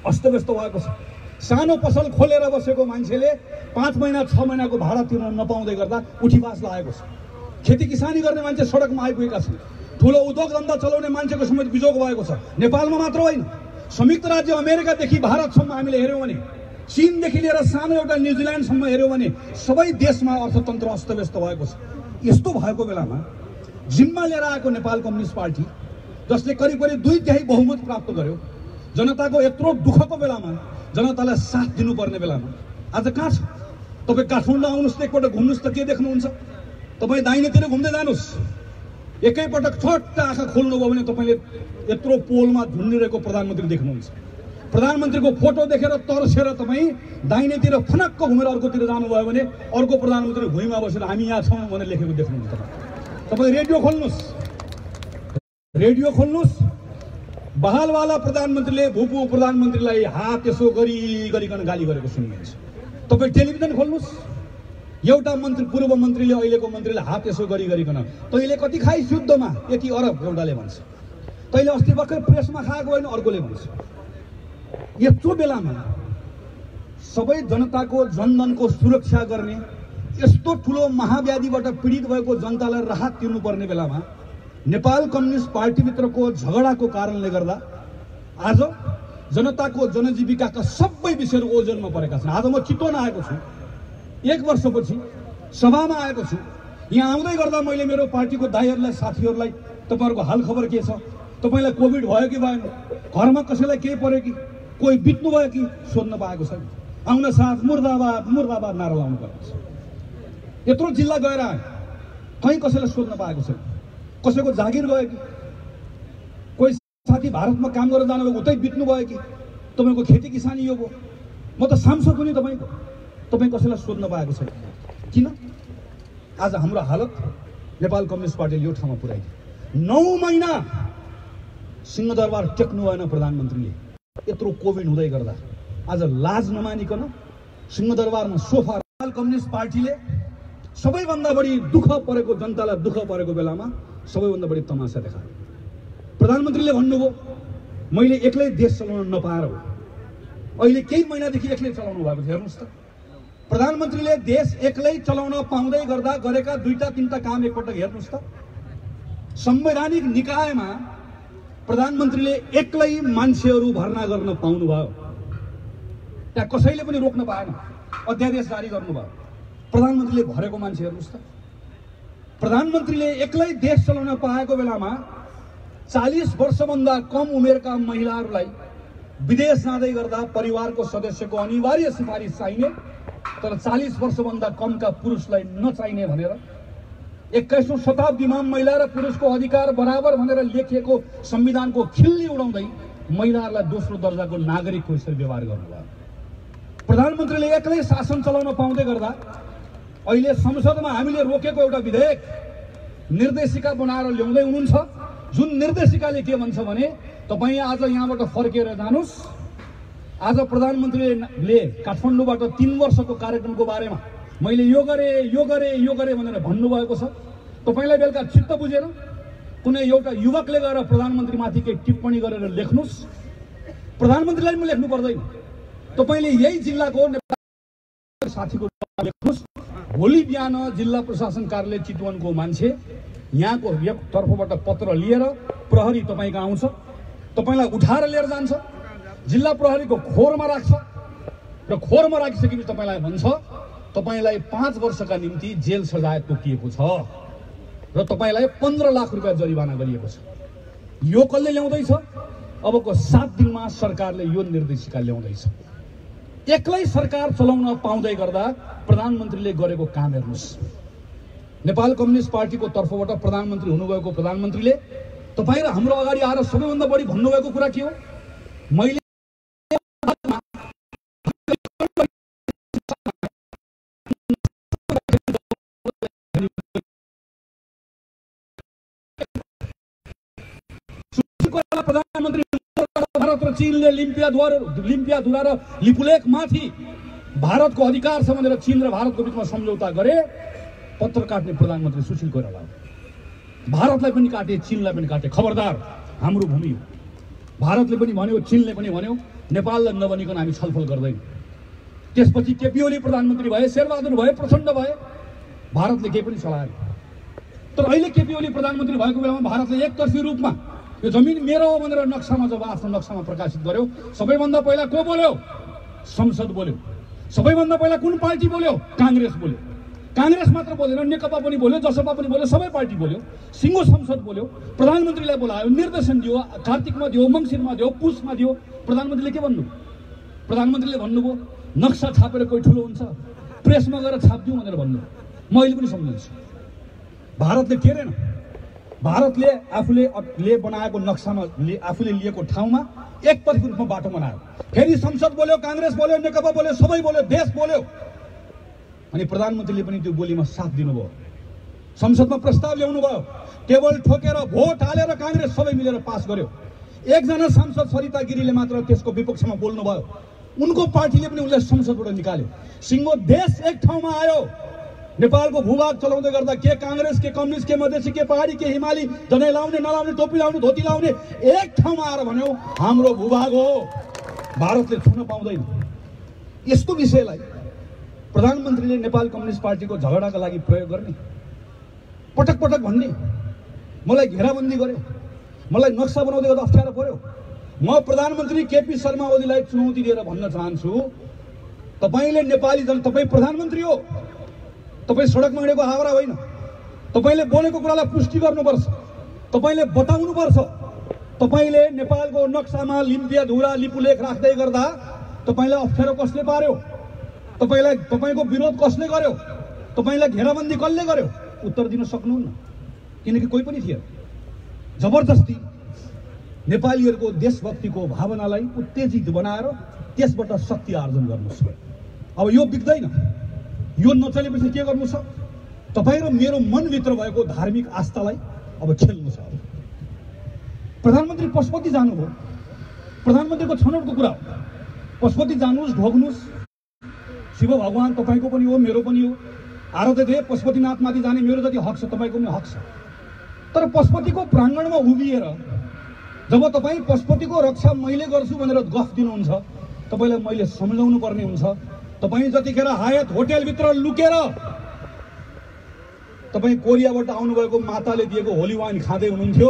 अस्तव्यस्त भएको छ। सानो पसल खोलेर बसेको मान्छेले 5 महिना 6 महिनाको भाडा तिर्न नपाउँदै गर्दा उठीवास लागेको छ। खेती किसानी गर्ने मान्छे सडकमा आइपुगेका छन्। ठुलो उद्योग धन्दा चलाउने मान्छेको समेत बिजोग भएको छ। नेपालमा मात्र होइन, संयुक्त राज्य अमेरिकादेखि भारतसम्म हामीले हेर्यौँ भने, चीनदेखि लिएर सानो एउटा न्युजिल्यान्डसम्म हेर्यौँ भने सबै देशमा अर्थतन्त्र अस्तव्यस्त भएको छ। यस्तो भएको बेलामा जिम्मा लिएर आएको नेपाल कम्युनिस्ट पार्टी, जसले करिब 2/3 बहुमत प्राप्त गर्यो, जनताको यत्रो दुःखको बेलामा, जनतालाई साथ दिनुपर्ने बेलामा आज कहाँ छ? तपाईँ काठमाडौँ आउनुहोस् त, एकपल्ट घुम्नुहोस् त, के देख्नुहुन्छ? तपाईँ दाहिनेतिर घुम्दै जानुहोस्, एकैपटक छट्ट आँखा खोल्नुभयो भने तपाईँले यत्रो पोलमा झुन्डिरहेको प्रधानमन्त्री देख्नुहुन्छ। प्रधानमन्त्रीको फोटो देखेर तर्सेर तपाईँ दाहिनेतिर फनक्क घुमेर अर्कोतिर जानुभयो भने अर्को प्रधानमन्त्री भुइँमा बसेर हामी यहाँ छौँ भनेर लेखेको देख्नुहुन्छ। तपाईँ रेडियो खोल्नुहोस्, बहालवाला प्रधानमन्त्रीले भूपू प्रधानमन्त्रीलाई हात यसो गरिकन गाली गरेको सुनिन्छ। तपाईँ टेलिभिजन खोल्नुहोस्, एउटा मन्त्री, पूर्व मन्त्रीले अहिलेको मन्त्रीले हात यसो गरिकन तैँले कति खाइस् युद्धमा, यति अरब एउटाले भन्छ, तैँले अस्ति भर्खर प्रेसमा खाएको होइन अर्कोले भन्छ। यत्रो बेलामा सबै जनताको जनधनको सुरक्षा गर्ने यस्तो ठुलो महाव्याधिबाट पीडित भएको जनतालाई राहत दिनुपर्ने बेलामा नेपाल कम्युनिस्ट पार्टीभित्रको झगडाको कारणले गर्दा आज जनताको जनजीविकाका सबै विषयहरू ओझेलमा परेका छन्। आज म चितवन आएको छु, 1 वर्षपछि सभामा आएको छु। यहाँ आउँदै गर्दा मैले मेरो पार्टीको दाइहरूलाई, साथीहरूलाई तपाईँहरूको हालखबर के छ, तपाईँलाई कोभिड भयो कि भएन, घरमा कसैलाई केही पर्यो कि, कोही बित्नु भयो कि सोध्न पाएको छैन। आउन साथ मुर्दाबाद मुर्दाबाद नारा लाउनु पर्छ। यत्रो जिल्ला गएर आए, कहीँ कसैलाई सोध्न पाएको छैन। कसैको जागिर गयो कि, कोही साथी भारतमा काम गरेर जानुभयो उतै बित्नु भयो कि, तपाईँको खेती किसानी यो भयो, म त सांसद हुने तपाईँको, तपाईँ कसैलाई सोध्न पाएको छैन। किन? आज हाम्रो हालत नेपाल कम्युनिस्ट पार्टीले यो ठाउँमा पुर्याइदियो। 9 महिना सिंहदरबार टेक्नु भएन प्रधानमन्त्रीले, यत्रो कोभिड हुँदै गर्दा। आज लाज नमानिकन सिंहदरबारमा सोफा। नेपाल कम्युनिस्ट पार्टीले सबैभन्दा बढी दुःख परेको जनतालाई दुःख परेको बेलामा सबैभन्दा बढी तमासा देखायो। प्रधानमन्त्रीले भन्नुभयो मैले एक्लै देश चलाउन नपाएर हो। अहिले केही महिनादेखि एक्लै चलाउनु भएको छ। हेर्नुहोस् त, प्रधानमन्त्रीले देश एक्लै चलाउन पाउँदै गर्दा गरेका 2-3टा काम एकपटक हेर्नुहोस् त। संवैधानिक निकायमा प्रधानमन्त्रीले एक्लै मान्छेहरू भर्ना गर्न पाउनुभयो, त्यहाँ कसैले पनि रोक्न पाएन, अध्यादेश जारी गर्नुभयो। प्रधानमन्त्रीले भरेको मान्छे हेर्नुहोस् त। प्रधानमन्त्रीले एक्लै देश चलाउन पाएको बेलामा 40 वर्षभन्दा कम उमेरका महिलाहरूलाई विदेश जाँदै गर्दा परिवारको सदस्यको अनिवार्य सिफारिस चाहिने, तर 40 वर्षभन्दा कमका पुरुषलाई नचाहिने भनेर 21औं शताब्दीमा महिला र पुरुषको अधिकार बराबर भनेर लेखिएको संविधानको खिल्ली उडाउँदै महिलाहरूलाई दोस्रो दर्जाको नागरिकको यसरी व्यवहार गर्नुभयो। प्रधानमन्त्रीले एक्लै शासन चलाउन पाउँदै गर्दा अहिले संसदमा हामीले रोकेको एउटा विधेयक निर्देशिका बनाएर ल्याउँदै हुनुहुन्छ, जुन निर्देशिकाले के भन्छ भने तपाईँ आज यहाँबाट फर्केर जानुस्। आज प्रधानमन्त्रीले काठमाडौँबाट 3 वर्षको कार्यक्रमको बारेमा मैले यो गरे भनेर भन्नुभएको छ। तपाईँलाई बेलुका चित्त बुझेन, कुनै एउटा युवकले गएर प्रधानमन्त्रीमाथि केही टिप्पणी गरेर लेख्नुस्, प्रधानमन्त्रीलाई पनि लेख्नु पर्दैन। तपाईँले यही जिल्लाको साथीको लेख्नुस्। भोलि बिहान जिल्ला प्रशासन कार्यालय चितवनको मान्छे यहाँको तर्फबाट पत्र लिएर प्रहरी तपाईँको आउँछ, तपाईँलाई उठाएर लिएर जान्छ, जिल्ला प्रहरीको खोरमा राख्छ र खोरमा राखिसकेपछि तपाईँलाई भन्छ तपाईँलाई 5 वर्षका निम्ति जेल सजाय तोकिएको छ र तपाईँलाई 15 लाख रुपियाँ जरिवाना गरिएको छ। यो कसले ल्याउँदैछ? अबको 7 दिनमा सरकारले यो निर्देशिका ल्याउँदैछ। एक्लै सरकार चलाउन पाउँदै गर्दा प्रधानमन्त्रीले गरेको काम हेर्नुहोस्। नेपाल कम्युनिस्ट पार्टीको तर्फबाट प्रधानमन्त्री हुनुभएको प्रधानमन्त्रीले तपाईँ र हाम्रो अगाडि आएर सबैभन्दा बढी भन्नुभएको कुरा के हो? मैले प्रधानमन्त्री भारत र चीनले लिम्पियाधुरा र लिपुलेखमाथि भारतको अधिकार छ भनेर चीन र भारतको बीचमा सम्झौता गरे। पत्र काट्ने प्रधानमन्त्री सुशील कोइराला भारतलाई पनि काटे, चीनलाई पनि काटे। खबरदार, हाम्रो भूमि हो। भारतले पनि भन्यो, चीनले पनि भन्यो, नेपाललाई नबनिकन हामी छलफल गर्दैनौँ। त्यसपछि केपी ओली प्रधानमन्त्री भए, शेरबहादुर भए, प्रचण्ड भए, भारतले केही पनि चलाएन। तर अहिले केपी ओली प्रधानमन्त्री भएको बेलामा भारतले एकतर्फी रूपमा यो जमिन मेरो हो भनेर नक्सामा जब आफ्नो नक्सामा प्रकाशित गर्यो, सबैभन्दा पहिला को बोल्यो? संसद बोल्यो। सबैभन्दा पहिला कुन पार्टी बोल्यो? काङ्ग्रेस बोल्यो। काङ्ग्रेस मात्र बोलेन, नेकपा पनि बोल्यो, जसपा पनि बोल्यो, सबै पार्टी बोल्यो। सिङ्गो संसद बोल्यो, प्रधानमन्त्रीलाई बोलायो, निर्देशन दियो, कार्तिकमा दियो, मङ्सिरमा दियो, पुसमा दियो। प्रधानमन्त्रीले के भन्नु? प्रधानमन्त्रीले भन्नुभयो नक्सा छापेर कोही ठुलो हुन्छ, प्रेसमा गएर छापिदिउँ भनेर भन्नु। म अहिले पनि सम्झन्छु, भारतले टेरेन। भारतले आफूले बनाएको नक्सामा आफूले लिएको ठाउँमा एकतर्फी रूपमा बाटो बनायो। फेरि संसद बोल्यो, काङ्ग्रेस बोल्यो, नेकपा बोल्यो, सबै बोल्यो, देश बोल्यो। अनि प्रधानमन्त्रीले पनि त्यो बोलीमा साथ दिनुभयो। संसदमा प्रस्ताव ल्याउनु भयो, टेबल ठोकेर भोट हालेर काङ्ग्रेस सबै मिलेर पास गर्यो। एकजना सांसद सरिता गिरीले मात्र त्यसको विपक्षमा बोल्नु भयो। उनको पार्टीले पनि उसलाई संसदबाट निकाल्यो। सिङ्गो देश एक ठाउँमा आयो। नेपालको भूभाग चलाउँदै गर्दा के काङ्ग्रेस, के कम्युनिस्ट, के मधेसी, के पहाडी, के हिमाली, जनै लाउने नलाउने, टोपी लाउने, धोती लाउने एक ठाउँमा आएर भन्यो हाम्रो भूभाग हो, भारतले छुन पाउँदैन। यस्तो विषयलाई प्रधानमन्त्रीले नेपाल कम्युनिस्ट पार्टीको झगडाका लागि प्रयोग गर्ने, पटक पटक भन्ने, मलाई घेराबन्दी गर्यो, मलाई नक्सा बनाउँदै गर्दा अप्ठ्यारो पर्यो। म प्रधानमन्त्री केपी शर्मा ओलीलाई चुनौती दिएर भन्न चाहन्छु, तपाईँले नेपाली तपाईँ प्रधानमन्त्री हो, तपाईँ सडकमा हिँडेको हावरा होइन। तपाईँले बोलेको कुरालाई पुष्टि गर्नुपर्छ, तपाईँले बताउनुपर्छ। तपाईँले नेपालको नक्सामा लिम्पियाधुरा लिपुलेख राख्दै गर्दा तपाईँलाई अप्ठ्यारो कसले पार्यो? तपाईँको विरोध कसले गर्यो? तपाईँलाई घेराबन्दी कसले गर्यो? उत्तर दिन सक्नुहुन्न, किनकि कोही पनि थिएन। जबरजस्ती नेपालीहरूको देशभक्तिको भावनालाई उत्तेजित बनाएर त्यसबाट शक्ति आर्जन गर्नुहोस्। अब यो बिग्दैन, यो नचलेपछि के गर्नु छ? तपाईँ र मेरो मनभित्र भएको धार्मिक आस्थालाई अब खेल्नु छ। प्रधानमन्त्री पशुपति जानुभयो, प्रधानमन्त्रीको छनौटको कुरा हो। पशुपति जानुहोस्, ढोग्नुहोस्, शिव भगवान तपाईँको पनि हो, मेरो पनि हो। आराध्य पशुपतिनाथमाथि जाने मेरो जति हक छ तपाईँको पनि हक छ। तर पशुपतिको प्राङ्गणमा उभिएर जब तपाईँ पशुपतिको रक्षा मैले गर्छु भनेर गफ दिनुहुन्छ, तपाईँलाई मैले सम्झाउनु पर्ने हुन्छ। तपाईँ जतिखेर हायत होटेलभित्र लुकेर तपाईँ कोरियाबाट आउनुभएको माताले दिएको होली वाइन खाँदै हुनुहुन्थ्यो,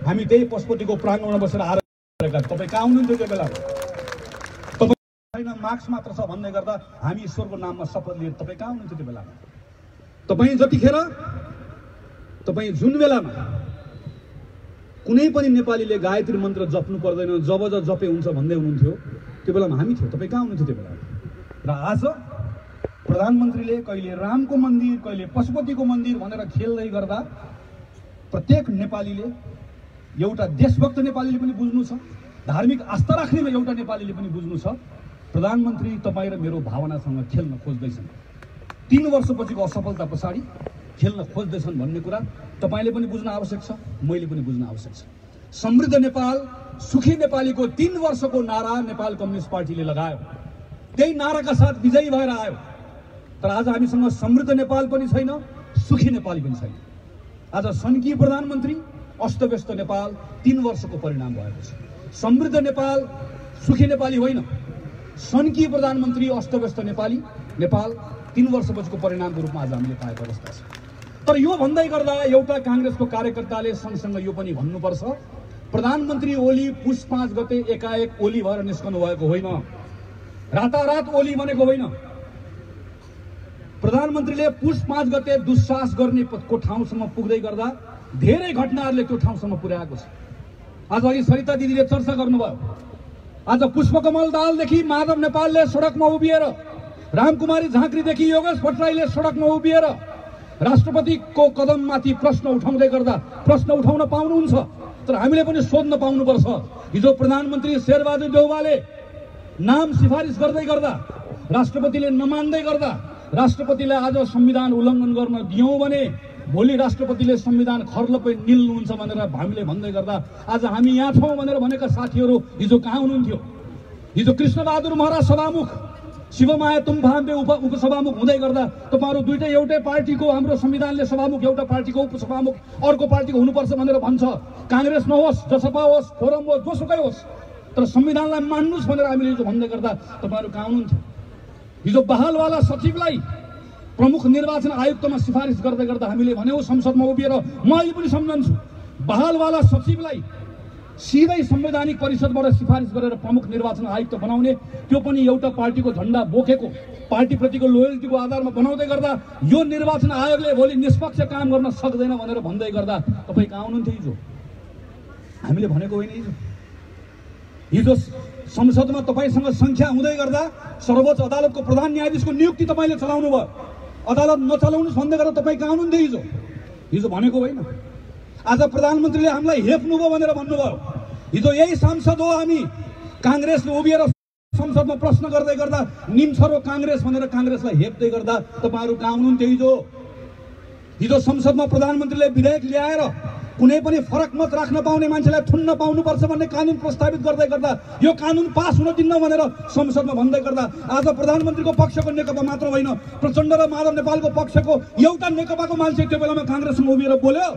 हामी त्यही पशुपतिको प्राङ्गणमा बसेर आराधना। तपाईँ कहाँ हुनुहुन्थ्यो त्यो बेला? तपाईँ मार्क्स मात्र छ भन्दै गर्दा हामी ईश्वरको नाममा शपथ लिएर तपाईँ कहाँ हुनुहुन्थ्यो त्यो बेलामा? तपाईँ जतिखेर, तपाईँ जुन बेलामा कुनै पनि नेपालीले गायत्री मन्त्र जप्नु पर्दैन, जब जपे हुन्छ भन्दै हुनुहुन्थ्यो, त्यो बेलामा हामी थियौँ। तपाईँ कहाँ हुनुहुन्थ्यो त्यो बेलामा? र आज प्रधानमन्त्रीले कहिले रामको मन्दिर, कहिले पशुपतिको मन्दिर भनेर खेल्दै गर्दा प्रत्येक नेपालीले, एउटा देशभक्त नेपालीले पनि बुझ्नु छ, धार्मिक आस्था राख्नेमा एउटा नेपालीले पनि बुझ्नु छ, प्रधानमन्त्री तपाईँ र मेरो भावनासँग खेल्न खोज्दैछन्। 3 वर्षपछिको असफलता पछाडि खेल्न खोज्दैछन् भन्ने कुरा तपाईँले पनि बुझ्न आवश्यक छ, मैले पनि बुझ्न आवश्यक छ। समृद्ध नेपाल, सुखी नेपालीको 3 वर्षको नारा नेपाल कम्युनिस्ट पार्टीले लगायो। त्यही नाराका साथ विजयी भएर आयो। तर आज हामीसँग समृद्ध नेपाल पनि छैन, सुखी नेपाली पनि छैन। आज सन्की प्रधानमन्त्री, अस्तव्यस्त नेपाल 3 वर्षको परिणाम भएको छ। समृद्ध नेपाल, सुखी नेपाली होइन, सन्की प्रधानमन्त्री, अस्तव्यस्त नेपाल 3 वर्षपछिको परिणामको रूपमा आज हामीले पाएको अवस्था छ। तर यो भन्दै गर्दा एउटा काङ्ग्रेसको कार्यकर्ताले सँगसँगै यो पनि भन्नुपर्छ, प्रधानमन्त्री ओली पुस 5 गते एकाएक ओली भएर निस्कनु भएको होइन, रातारात ओली बनेको होइन। प्रधानमन्त्रीले पुस 5 गते दुस्साहस गर्ने को ठाउँसम्म पुग्दै गर्दा धेरै घटनाहरूले त्यो ठाउँसम्म पुर्याएको छ। आज अघि सरिता दिदीले चर्चा गर्नुभयो, आज पुष्पकमल दाहालदेखि माधव नेपालले सडकमा उभिएर, रामकुमारी झाँक्रीदेखि योगेश भट्टराईले सडकमा उभिएर राष्ट्रपतिको कदममाथि प्रश्न उठाउँदै गर्दा प्रश्न उठाउन पाउनुहुन्छ, तर हामीले पनि सोध्न पाउनुपर्छ। हिजो प्रधानमन्त्री शेरबहादुर देउवाले नाम सिफारिस गर्दै गर्दा, राष्ट्रपतिले नमान्दै गर्दा, राष्ट्रपतिलाई आज संविधान उल्लङ्घन गर्न दियौँ भने भोलि राष्ट्रपतिले संविधान खर्लपै निल्नुहुन्छ भनेर हामीले भन्दै गर्दा आज हामी यहाँ छौँ भनेर भनेका साथीहरू हिजो कहाँ हुनुहुन्थ्यो? हिजो कृष्णबहादुर महराज सभामुख, शिवमाया तुम्फाम्बे उपसभामुख हुँदै गर्दा तपाईहरु दुईटै एउटै पार्टीको, हाम्रो संविधानले सभामुख एउटा पार्टीको, उपसभामुख अर्को पार्टीको हुनुपर्छ भनेर भन्छ। कांग्रेस नहोस्, जसपा होस्, फोरम होस्, जोसुकै होस्, तर संविधानलाई मान्नुस् भनेर हामीले हिजो भन्दै गर्दा तपाईहरु कहाँ हुनुहुन्थ्यो? हिजो बहालवाला सचिवलाई प्रमुख निर्वाचन आयुक्तमा सिफारिस गर्दै गर्दा हामीले भन्यौं संसदमा उभिएर, म अहिले पनि सम्झन्छु, बहालवाला सचिवलाई सिधै संवैधानिक परिषदबाट सिफारिस गरेर प्रमुख निर्वाचन आयुक्त बनाउने, त्यो पनि एउटा पार्टीको झण्डा बोकेको, पार्टीप्रतिको लोयल्टीको आधारमा बनाउँदै गर्दा यो निर्वाचन आयोगले भोलि निष्पक्ष काम गर्न सक्दैन भनेर भन्दै गर्दा तपाई कहाँ हुनुहुन्थ्यो हिजो? हामीले भनेको होइन हिजो? हिजो संसदमा तपाईसँग संख्या हुँदै गर्दा सर्वोच्च अदालतको प्रधान न्यायाधीशको नियुक्ति तपाईले चलाउनु भयो, अदालत नचलाउनुस् भन्दै गर्दा तपाई कहाँ हुनुहुन्थ्यो हिजो? हिजो भनेको होइन। आज प्रधानमन्त्रीले हामीलाई हेप्नुभयो भनेर भन्नुभयो। हिजो यही सांसद हो हामी, कांग्रेसले उभिएर संसदमा प्रश्न गर्दै गर्दा निम्छरो कांग्रेस भनेर कांग्रेसलाई हेप्दै गर्दा तपाईहरु कहाँ हुनुहुन्थ्यो हिजो? हिजो संसदमा प्रधानमन्त्रीले विधेयक ल्याएर कुनै पनि फरक मत राख्न पाउने मान्छेलाई थुन्न पाउनुपर्छ भन्ने कानुन प्रस्तावित गर्दै गर्दा यो कानुन पास हुन दिन्न भनेर संसदमा भन्दै गर्दा आज प्रधानमन्त्रीको पक्षको नेकपा मात्र होइन, प्रचण्ड र माधव नेपालको पक्षको एउटा नेकपाको मान्छे त्यो बेलामा कांग्रेसमा उभिएर बोल्यो?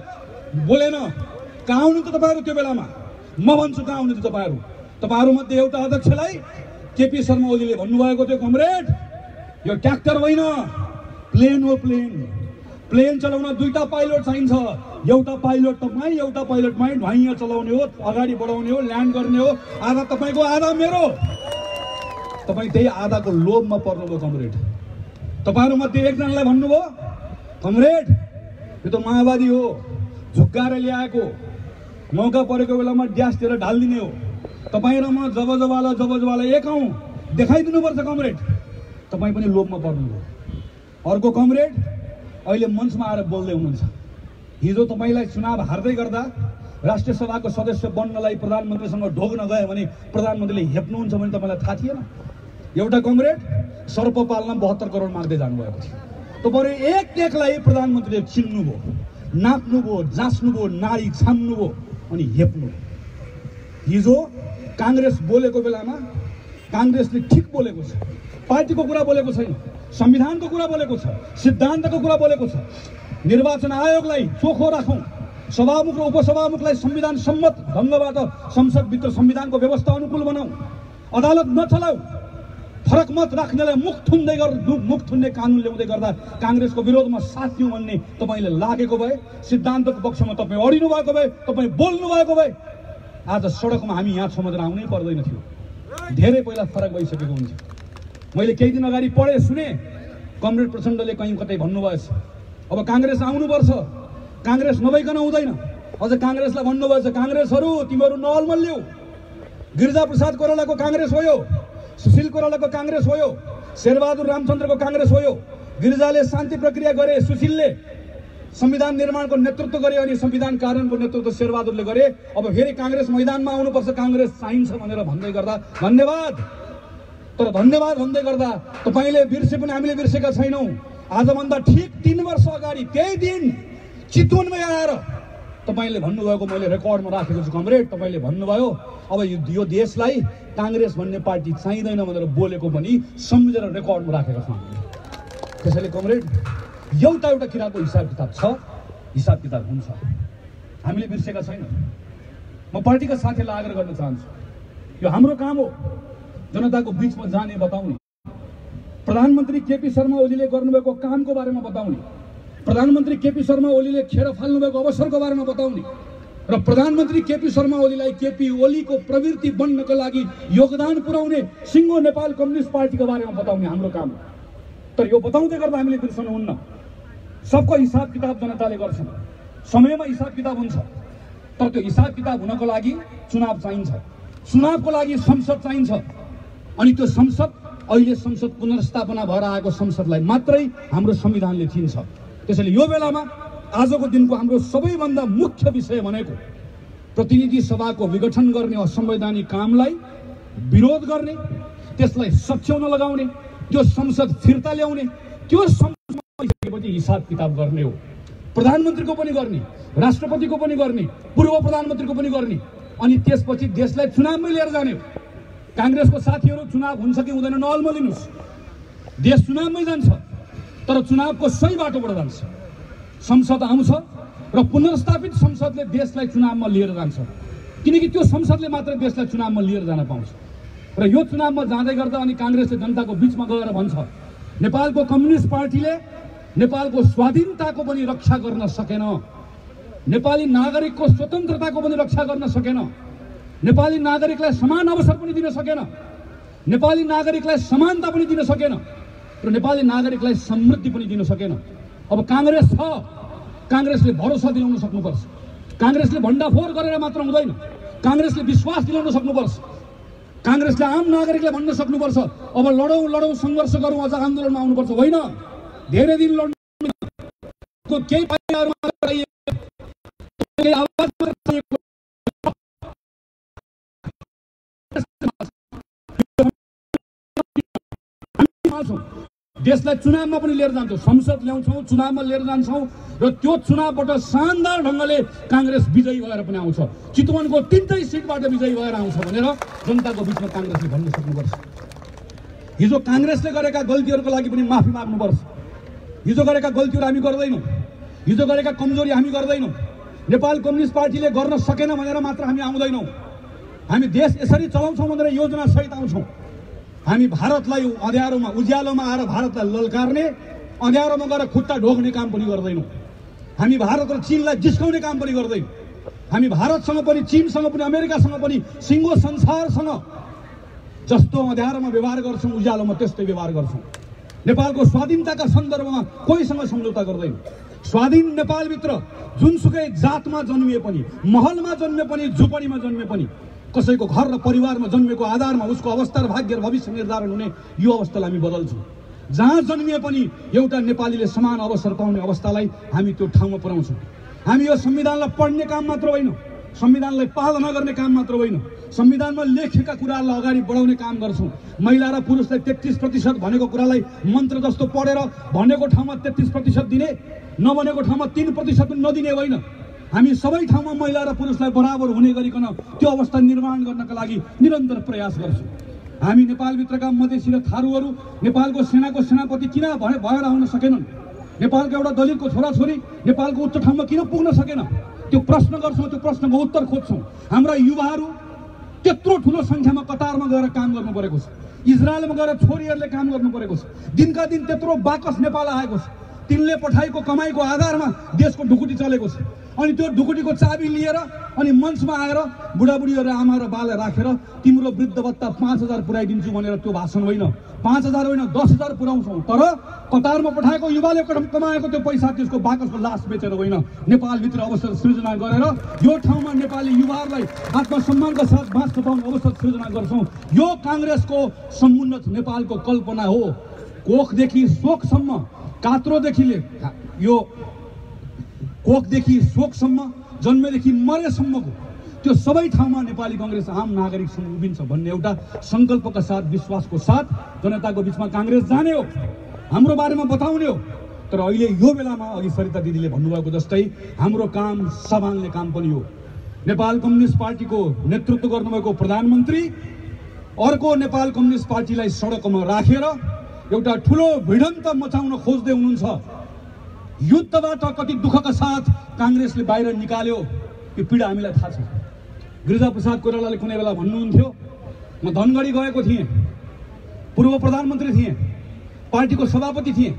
बोलेन। कहाँ हुनुहुन्थ्यो तपाईहरु त्यो बेलामा? म भन्छु कहाँ हुनुहुन्थ्यो तपाईहरु? तपाईहरु मध्ये एउटा अध्यक्षलाई केपी शर्मा ओलीले भन्नुभएको थियो, कमरेड यो ट्र्याक्टर होइन, प्लेन हो, प्लेन चलाउन दुईटा पाइलट चाहिन्छ, एउटा पाइलट तपाई, एउटा पाइलट मै ढाइया चलाउने हो, अगाडि बढाउने हो, ल्यान्ड गर्ने हो, आधा तपाईको आधा मेरो। तपाई त्यही आधाको लोभमा पर्नुभयो कमरेड। तपाईहरु मध्ये एकजनालाई भन्नुभयो, कमरेड यो त माओवादी हो, झुक्काएर ल्याएको, मौका परेको बेलामा ड्यासतिर ढाल्दिने हो, तपाईँ र म जब एक हौं, देखाइदिनुपर्छ कमरेड। तपाईँ पनि लोभमा पर्नुभयो। अर्को कमरेड अहिले मञ्चमा आएर बोल्दै हुनुहुन्छ, हिजो तपाईलाई चुनाव हार्दै गर्दा राष्ट्रिय सभाको सदस्य बन्नलाई प्रधानमन्त्रीसँग ढोग्न गए भने प्रधानमन्त्रीले हेप्नुहुन्छ भने तपाईलाई थाहा थिएन? एउटा कमरेड सर्प पाल्न 72 करोड माग्दै जानुभएको थियो, तपाईहरु एक एकलाई प्रधानमन्त्रीले चिन्नुभयो, नाप्नुभयो, जाँच्नुभयो, नाडी छाम्नुभयो अनि हेप्नु। हिजो कांग्रेस बोलेको बेलामा कांग्रेसले ठिक बोलेको छ, पार्टीको कुरा बोलेको छैन, संविधानको कुरा बोलेको छ, सिद्धान्तको कुरा बोलेको छ। निर्वाचन आयोगलाई चोखो राखौं, सभामुख र उपसभामुखलाई संविधान सम्मत ढंगबाट संसदभित्र संविधानको व्यवस्था अनुकूल बनाऊ, अदालत नचलाऊ, फरक मत राख्नेलाई मुख थुन्ने कानुन ल्याउँदै गर्दा कांग्रेसको विरोधमा साथ दिउँ भन्ने तपाईले लागेको भए, सिद्धान्तको पक्षमा तपाईँ अडिनु भएको भए, तपाईँ बोल्नु भएको भए आज सडकमा हामी यहाँ छौँ भनेर आउनै पर्दैन थियो, धेरै पहिला फरक भइसकेको हुन्थ्यो। मैले केही दिन अगाडि पढे सुने, कमरेड प्रचण्डले कहीँ कतै भन्नुभएछ अब कांग्रेस आउनुपर्छ, कांग्रेस नभइकन हुँदैन। अझ कांग्रेसलाई भन्नुभएछ, कांग्रेसहरू तिमीहरू नअल्मल्यौ, गिरिजा प्रसाद कोइरालाको कांग्रेस हो यो, सुशील कोइरालाको कांग्रेस हो यो, शेरबहादुर रामचन्द्रको कांग्रेस हो यो। गिरिजाले शान्ति प्रक्रिया गरे, सुशीलले संविधान निर्माणको नेतृत्व गरे अनि संविधान कार्यान्वयनको नेतृत्व शेरबहादुरले गरे। अब फेरि कांग्रेस मैदानमा आउनुपर्छ, कांग्रेस चाहिन्छ भनेर भन्दै गर्दा धन्यवाद। तर धन्यवाद भन्दै गर्दा तपाईले बिर्से पनि हामीले बिर्सेका छैनौं। आजभन्दा ठीक 3 वर्ष अगाडि त्यही दिन चितवनमै आएर तपाईले भन्नुभएको मैले रेकर्डमा राखेको छु, कमरेड तपाईले भन्नुभयो अब यो देशलाई कांग्रेस भन्ने पार्टी चाहिँदैन भनेर बोलेको पनि सम्झेर रेकर्डमा राखेका छौँ। त्यसैले कमरेड एउटा किताबको हिसाब किताब छ, हिसाब किताब हुन्छ, हामीले बिर्सेका छैनौँ। म पार्टीका साथीलाई आग्रह गर्न चाहन्छु, यो हाम्रो काम हो जनताको बीचमा जाने, बताउने, प्रधानमन्त्री केपी शर्मा ओलीले गर्नुभएको कामको बारेमा बताउने, प्रधानमन्त्री केपी शर्मा ओलीले खेर फाल्नुभएको अवसरको बारेमा बताउने र प्रधानमन्त्री केपी शर्मा ओलीलाई केपी ओलीको प्रवृत्ति बन्नको लागि योगदान पुर्याउने सिङ्गो नेपाल कम्युनिस्ट पार्टीको बारेमा बताउने हाम्रो काम हो। तर यो बताउँदै गर्दा हामीले बिर्सनुहुन्न, सबको हिसाब किताब जनताले गर्छन्, समयमा हिसाब किताब हुन्छ, तर त्यो हिसाब किताब हुनको लागि चुनाव चाहिन्छ, चुनावको लागि संसद चाहिन्छ अनि त्यो संसद अहिले संसद पुनर्स्थापना भएर आएको संसदलाई मात्रै हाम्रो संविधानले चिन्छ। त्यसैले यो बेलामा आजको दिनको हाम्रो सबैभन्दा मुख्य विषय भनेको प्रतिनिधि सभाको विघटन गर्ने असंवैधानिक कामलाई विरोध गर्ने, त्यसलाई सच्याउन लगाउने, त्यो संसद फिर्ता ल्याउने, त्यो संसदमा हिसाब किताब गर्ने हो। प्रधानमन्त्रीको पनि गर्ने, राष्ट्रपतिको पनि गर्ने, पूर्व प्रधानमन्त्रीको पनि गर्ने, अनि त्यसपछि देशलाई चुनावमै लिएर जाने हो। कांग्रेसको साथीहरू चुनाव हुन्छ कि हुँदैन नअल्मलिनुस्, देश चुनावमै जान्छ, तर चुनावको सही बाटोबाट जान्छ। संसद आउँछ र पुनर्स्थापित संसदले देशलाई चुनावमा लिएर जान्छ, किनकि त्यो संसदले मात्र देशलाई चुनावमा लिएर जान पाउँछ। र यो चुनावमा जाँदै गर्दा अनि कांग्रेसले जनताको बीचमा गएर भन्छ नेपालको कम्युनिस्ट पार्टीले नेपालको स्वाधीनताको पनि रक्षा गर्न सकेन, नेपाली नागरिकको स्वतन्त्रताको पनि रक्षा गर्न सकेन, नेपाली नागरिकलाई समान अवसर पनि दिन सकेन, नेपाली नागरिकलाई समानता पनि दिन सकेन, र नेपाली नागरिकलाई समृद्धि पनि दिन सकेन। अब कांग्रेस छ, कांग्रेसले भरोसा दिलाउन सक्नुपर्छ, कांग्रेसले भण्डाफोर गरेर मात्र हुँदैन, कांग्रेसले विश्वास दिलाउन सक्नुपर्छ, कांग्रेसले आम नागरिकलाई भन्न सक्नुपर्छ अब लडौँ लडौँ सङ्घर्ष गरौँ, अझ आन्दोलनमा आउनुपर्छ। होइन, धेरै दिन लड्नुको केही पाइलाहरू मात्र चाहिएको, केही आवाज मात्र चाहिएको। देशलाई चुनावमा पनि लिएर जान्छौँ, संसद ल्याउँछौँ, चुनावमा लिएर जान्छौँ, र त्यो चुनावबाट शानदार ढङ्गले कांग्रेस विजयी भएर पनि आउँछ, चितवनको 3 सिटबाट विजयी भएर आउँछ भनेर जनताको बिचमा कांग्रेसले भन्न सक्नुपर्छ। हिजो कांग्रेसले गरेका गल्तीहरूको लागि पनि माफी माग्नुपर्छ। हिजो गरेका गल्तीहरू हामी गर्दैनौँ, हिजो गरेका कमजोरी हामी गर्दैनौँ। नेपाल कम्युनिस्ट पार्टीले गर्न सकेन भनेर मात्र हामी आउँदैनौँ, हामी देश यसरी चलाउँछौँ भनेर योजना सहित आउँछौँ। हामी भारतलाई अँध्यारोमा उज्यालोमा आएर भारतलाई ललकार्ने, अँध्यारोमा गएर खुट्टा ढोक्ने काम पनि गर्दैनौँ। हामी भारत र चीनलाई जिस्काउने काम पनि गर्दैनौँ। हामी भारतसँग पनि, चीनसँग पनि, अमेरिकासँग पनि, सिङ्गो संसारसँग जस्तो अँध्यारोमा व्यवहार गर्छौँ, उज्यालोमा त्यस्तै व्यवहार गर्छौँ। नेपालको स्वाधीनताका सन्दर्भमा कोहीसँग सम्झौता गर्दैनौँ। स्वाधीन नेपालभित्र जुनसुकै जातमा जन्मिए पनि, महलमा जन्मे पनि, झुपडीमा जन्मे पनि, कसैको घर र परिवारमा जन्मेको आधारमा उसको अवस्था र भाग्य र भविष्य निर्धारण हुने यो अवस्थालाई हामी बदल्छौँ। जहाँ जन्मिए पनि एउटा नेपालीले समान अवसर पाउने अवस्थालाई हामी त्यो ठाउँमा पुर्याउँछौँ। हामी यो संविधानलाई पढ्ने काम मात्र होइन, संविधानलाई पालना गर्ने काम मात्र होइन, संविधानमा लेखेका कुराहरूलाई अगाडि बढाउने काम गर्छौँ। महिला र पुरुषलाई 33% भनेको कुरालाई मन्त्र जस्तो पढेर भनेको ठाउँमा 33% दिने, नभनेको ठाउँमा 3% पनि नदिने होइन। हामी सबै ठाउँमा महिला र पुरुषलाई बराबर हुने गरिकन त्यो अवस्था निर्माण गर्नका लागि निरन्तर प्रयास गर्छौँ। हामी नेपालभित्रका मधेसी र थारूहरू नेपालको सेनाको सेनापति किन भएर आउन सकेनन्, नेपालको एउटा दलितको छोराछोरी नेपालको उच्च ठाउँमा किन पुग्न सकेन, त्यो प्रश्न गर्छौँ, त्यो प्रश्नको उत्तर खोज्छौँ। हाम्रा युवाहरू त्यत्रो ठुलो सङ्ख्यामा कतारमा गएर काम गर्नु परेको छ, इजरायलमा गएर छोरीहरूले काम गर्नु परेको छ, दिनका दिन त्यत्रो बाकस नेपाल आएको छ, तिनले पठाएको कमाईको आधारमा देशको ढुकुटी चलेको छ। अनि त्यो ढुकुटीको चाबी लिएर अनि मञ्चमा आएर बुढाबुढीहरू आमा र बाले राखेर तिम्रो वृद्ध भत्ता 5000 पुर्याइदिन्छु भनेर त्यो भाषण होइन, 5000 होइन 10000 पुर्याउँछौँ, तर कतारमा पठाएको युवाले कमाएको त्यो पैसा त्यसको बाकसको लास बेचेर होइन, नेपालभित्र अवसर सृजना गरेर यो ठाउँमा नेपाली युवाहरूलाई आत्मसम्मानका साथ बाँच्न पाउने अवसर सृजना गर्छौँ। यो काङ्ग्रेसको समुन्नत नेपालको कल्पना हो। कोखदेखि शोकसम्म, कात्रोदेखि यो कोखदेखि शोकसम्म, जन्मेदेखि मरेसम्मको त्यो सबै ठाउँमा नेपाली कांग्रेस आम नागरिकसँग उभिन्छ भन्ने एउटा सङ्कल्पका साथ, विश्वासको साथ जनताको बिचमा कांग्रेस जाने हो, हाम्रो बारेमा बताउने हो। तर अहिले यो बेलामा अघि सरिता दिदीले भन्नुभएको जस्तै हाम्रो काम सम्हाल्ने काम पनि हो। नेपाल कम्युनिस्ट पार्टीको नेतृत्व गर्नुभएको प्रधानमन्त्री अर्को नेपाल कम्युनिस्ट पार्टीलाई सडकमा राखेर एउटा ठुलो भिडन्त मचाउन खोज्दै हुनुहुन्छ। युद्धबाट कति दुःखका साथ कांग्रेसले बाहिर निकाल्यो यो पीडा हामीलाई थाहा छ। गिरिजाप्रसाद कोइरालाले कुनै बेला भन्नुहुन्थ्यो, म धनगढी गएको थिएँ, पूर्व प्रधानमन्त्री थिएँ, पार्टीको सभापति थिएँ,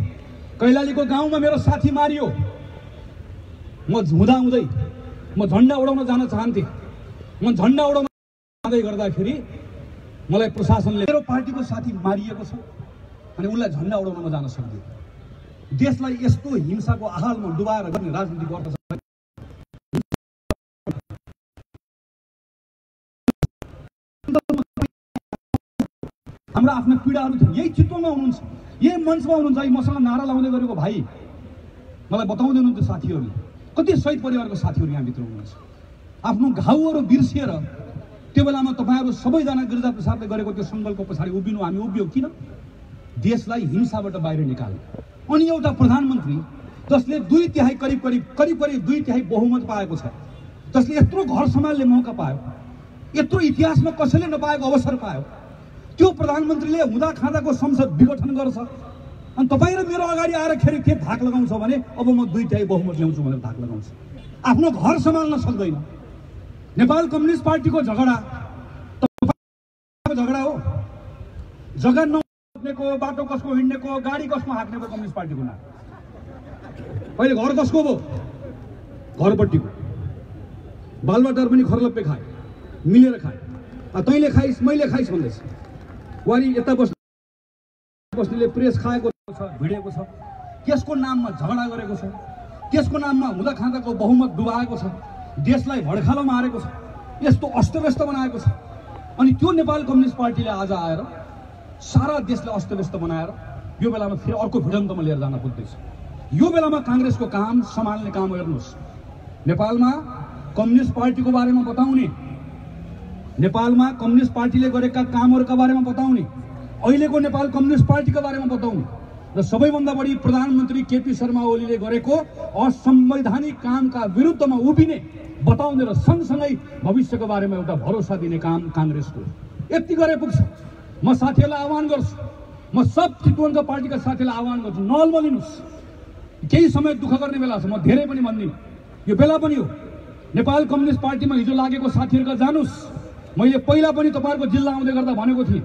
कैलालीको गाउँमा मेरो साथी मारियो, म हुँदाहुँदै म झन्डा उडाउन जान चाहन्थेँ, म झन्डा उडाउन जाँदै गर्दाखेरि मलाई प्रशासनले मेरो पार्टीको साथी मारिएको छ अनि उनलाई झन्डा उडाउन जान सक्दिनँ। देशलाई यस्तो हिंसाको आहालमा डुबाएर गर्ने राजनीति गर्दछ। हाम्रा आफ्ना पीडाहरू छन्, यही चितवनमा हुनुहुन्छ, यही मञ्चमा हुनुहुन्छ। मसँग नारा लाउँदै गरेको भाइ मलाई बताउँदै हुनुहुन्थ्यो साथीहरूले, कति शहीद परिवारको साथीहरू यहाँभित्र हुनुहुन्छ। आफ्नो घाउहरू बिर्सिएर त्यो बेलामा तपाईँहरू सबैजना गिरिजाप्रसादले गरेको त्यो सङ्कल्प पछाडि उभिनु, हामी उभियौँ किन? देशलाई हिंसाबाट बाहिर निकाल्नु। अनि एउटा प्रधानमन्त्री जसले 2/3 करिब 2/3 बहुमत पाएको छ, जसले यत्रो घर सम्हाल्ने मौका पायो, यत्रो इतिहासमा कसैले नपाएको अवसर पायो, त्यो प्रधानमन्त्रीले हुँदा खाँदाको संसद विघटन गर्छ। अनि तपाईँ र मेरो अगाडि आएर खेरि के धाक लगाउँछ भने अब म 2/3 बहुमत ल्याउँछु भनेर धाक लगाउँछ। आफ्नो घर सम्हाल्न सक्दैन। नेपाल कम्युनिस्ट पार्टीको झगडा झगडा हो। जग्गा नहुनेको, बाटो कसको हिँड्नेको, गाडी कसको हाँक्नेको कम्युनिस्ट पार्टीको नाम। पहिले घर कसको भयो? घरपट्टिको। बालबाटार पनि खरलप्पे खाए, मिलेर खाए। तैँले खाइस् मैले खाइस् भन्दैछ। वारी यता बस्नेले प्रेस खाएको छ, भिडेको छ, त्यसको नाममा झगडा गरेको छ, त्यसको नाममा हुँदा खाँदाको बहुमत डुबाएको छ, देशलाई भड्खालो मारेको छ, यस्तो अस्तव्यस्त बनाएको छ। अनि त्यो नेपाल कम्युनिस्ट पार्टीले आज आएर सारा देशलाई अस्तव्यस्त बनाएर यो बेलामा फेरि अर्को भिडन्तमा लिएर जान पुग्दैछ। यो बेलामा काङ्ग्रेसको काम सम्हाल्ने काम हेर्नुहोस्। नेपालमा कम्युनिस्ट पार्टीको बारेमा बताउने, नेपालमा कम्युनिस्ट पार्टीले गरेका कामहरूका बारेमा बताउने, अहिलेको नेपाल कम्युनिस्ट पार्टीको बारेमा बताउने र सबैभन्दा बढी प्रधानमन्त्री केपी शर्मा ओलीले गरेको असंवैधानिक कामका विरुद्धमा उभिने बताउने र सँगसँगै भविष्यको बारेमा एउटा भरोसा दिने काम काङ्ग्रेसको। यति गरे पुग्छ। म साथीहरूलाई आह्वान गर्छु, म सब चितवनका पार्टीका साथीहरूलाई आह्वान गर्छु, नअल्मलिनुहोस्। केही समय दुःख गर्ने बेला छ, म धेरै पनि भन्दिनँ, यो बेला पनि हो। नेपाल कम्युनिस्ट पार्टीमा हिजो लागेको साथीहरूका जानुस्। मैले पहिला पनि तपाईँहरूको जिल्ला आउँदै गर्दा भनेको थिएँ,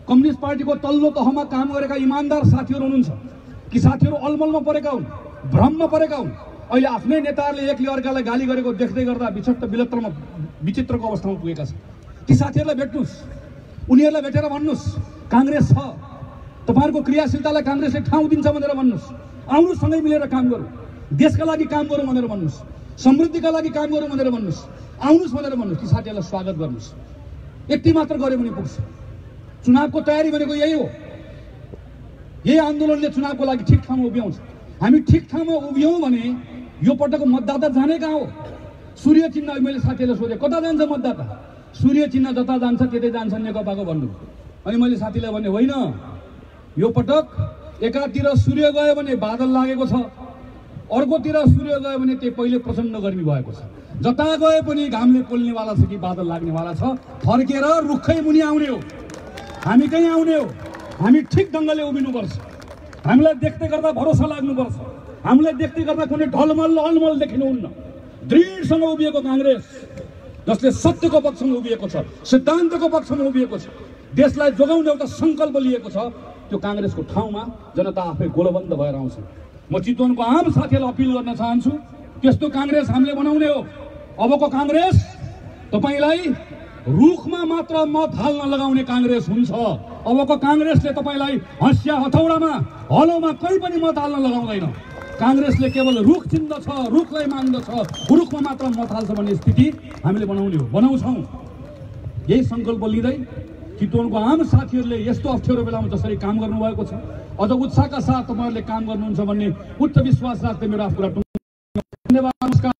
कम्युनिस्ट पार्टीको तल्लो तहमा काम गरेका इमान्दार साथीहरू हुनुहुन्छ कि साथीहरू अलमलमा परेका हुन्, भ्रममा परेका हुन्। अहिले आफ्नै नेताहरूले एकले अर्कालाई गाली गरेको देख्दै गर्दा विचित्रको अवस्थामा पुगेका छन्। ती साथीहरूलाई भेट्नुहोस्, उनीहरूलाई भेटेर भन्नुहोस् काङ्ग्रेस छ, तपाईँहरूको क्रियाशीलतालाई काङ्ग्रेसले ठाउँ दिन्छ भनेर भन्नुहोस्। आउनुहोस्, सँगै मिलेर काम गरौँ, देशका लागि काम गरौँ भनेर भन्नुहोस्, समृद्धिका लागि काम गरौँ भनेर भन्नुहोस्, आउनुहोस् भनेर भन्नुहोस्। ती साथीहरूलाई स्वागत गर्नुहोस्। यति मात्र गऱ्यो भने पुग्छ। चुनावको तयारी भनेको यही हो। यही आन्दोलनले चुनावको लागि ठिक ठाउँमा उभ्याउँछ। हामी ठिक ठाउँमा उभियौँ भने यो पटकको मतदाता जाने कहाँ हो? सूर्य चिन्ह। मैले साथीहरूलाई सोधेँ कता जान्छ मतदाता? सूर्य चिन्ह जता जान्छ त्यतै जान्छ नेकपाको भन्नु। अनि मैले साथीलाई भने होइन, यो पटक एकातिर सूर्य गयो भने बादल लागेको छ, अर्कोतिर सूर्य गयो भने त्यो पहिले प्रचण्ड गर्मी भएको छ। जता गए पनि घामले पोल्नेवाला छ कि बादल लाग्नेवाला छ। फर्केर रुखै मुनि आउने हो, हामी कहीँ आउने हो। हामी ठिक ढङ्गले उभिनुपर्छ। हामीलाई देख्दै गर्दा भरोसा लाग्नुपर्छ। हामीलाई देख्दै गर्दा कुनै ढलमल अलमल देखिनुहुन्न। दृढसँग उभिएको काङ्ग्रेस, जसले सत्यको पक्षमा उभिएको छ, सिद्धान्तको पक्षमा उभिएको छ, देशलाई जोगाउने एउटा सङ्कल्प लिएको छ, त्यो काङ्ग्रेसको ठाउँमा जनता आफै गोलबन्द भएर आउँछ। म चितवनको आम साथीहरूलाई अपिल गर्न चाहन्छु, त्यस्तो काङ्ग्रेस हामीले बनाउने हो। अबको काङ्ग्रेस तपाईँलाई रुखमा मात्र मत हाल्न लगाउने काङ्ग्रेस हुन्छ। अबको काङ्ग्रेसले तपाईँलाई हँसिया हथौडामा हलोमा कहीँ पनि मत हाल्न लगाउँदैन। काङ्ग्रेसले केवल रुख चिन्दछ, रुखलाई मान्दछ, रुखमा मात्र मत हाल्छ भन्ने स्थिति हामीले बनाउने हो, बनाउँछौँ। यही सङ्कल्प लिँदै चितवनको आम साथीहरूले यस्तो अप्ठ्यारो बेलामा जसरी काम गर्नुभएको छ, अझ उत्साहका साथ तपाईँहरूले काम गर्नुहुन्छ भन्ने उच्च विश्वास राख्दै मेरो आफ्नो कुरा। धन्यवाद, नमस्कार।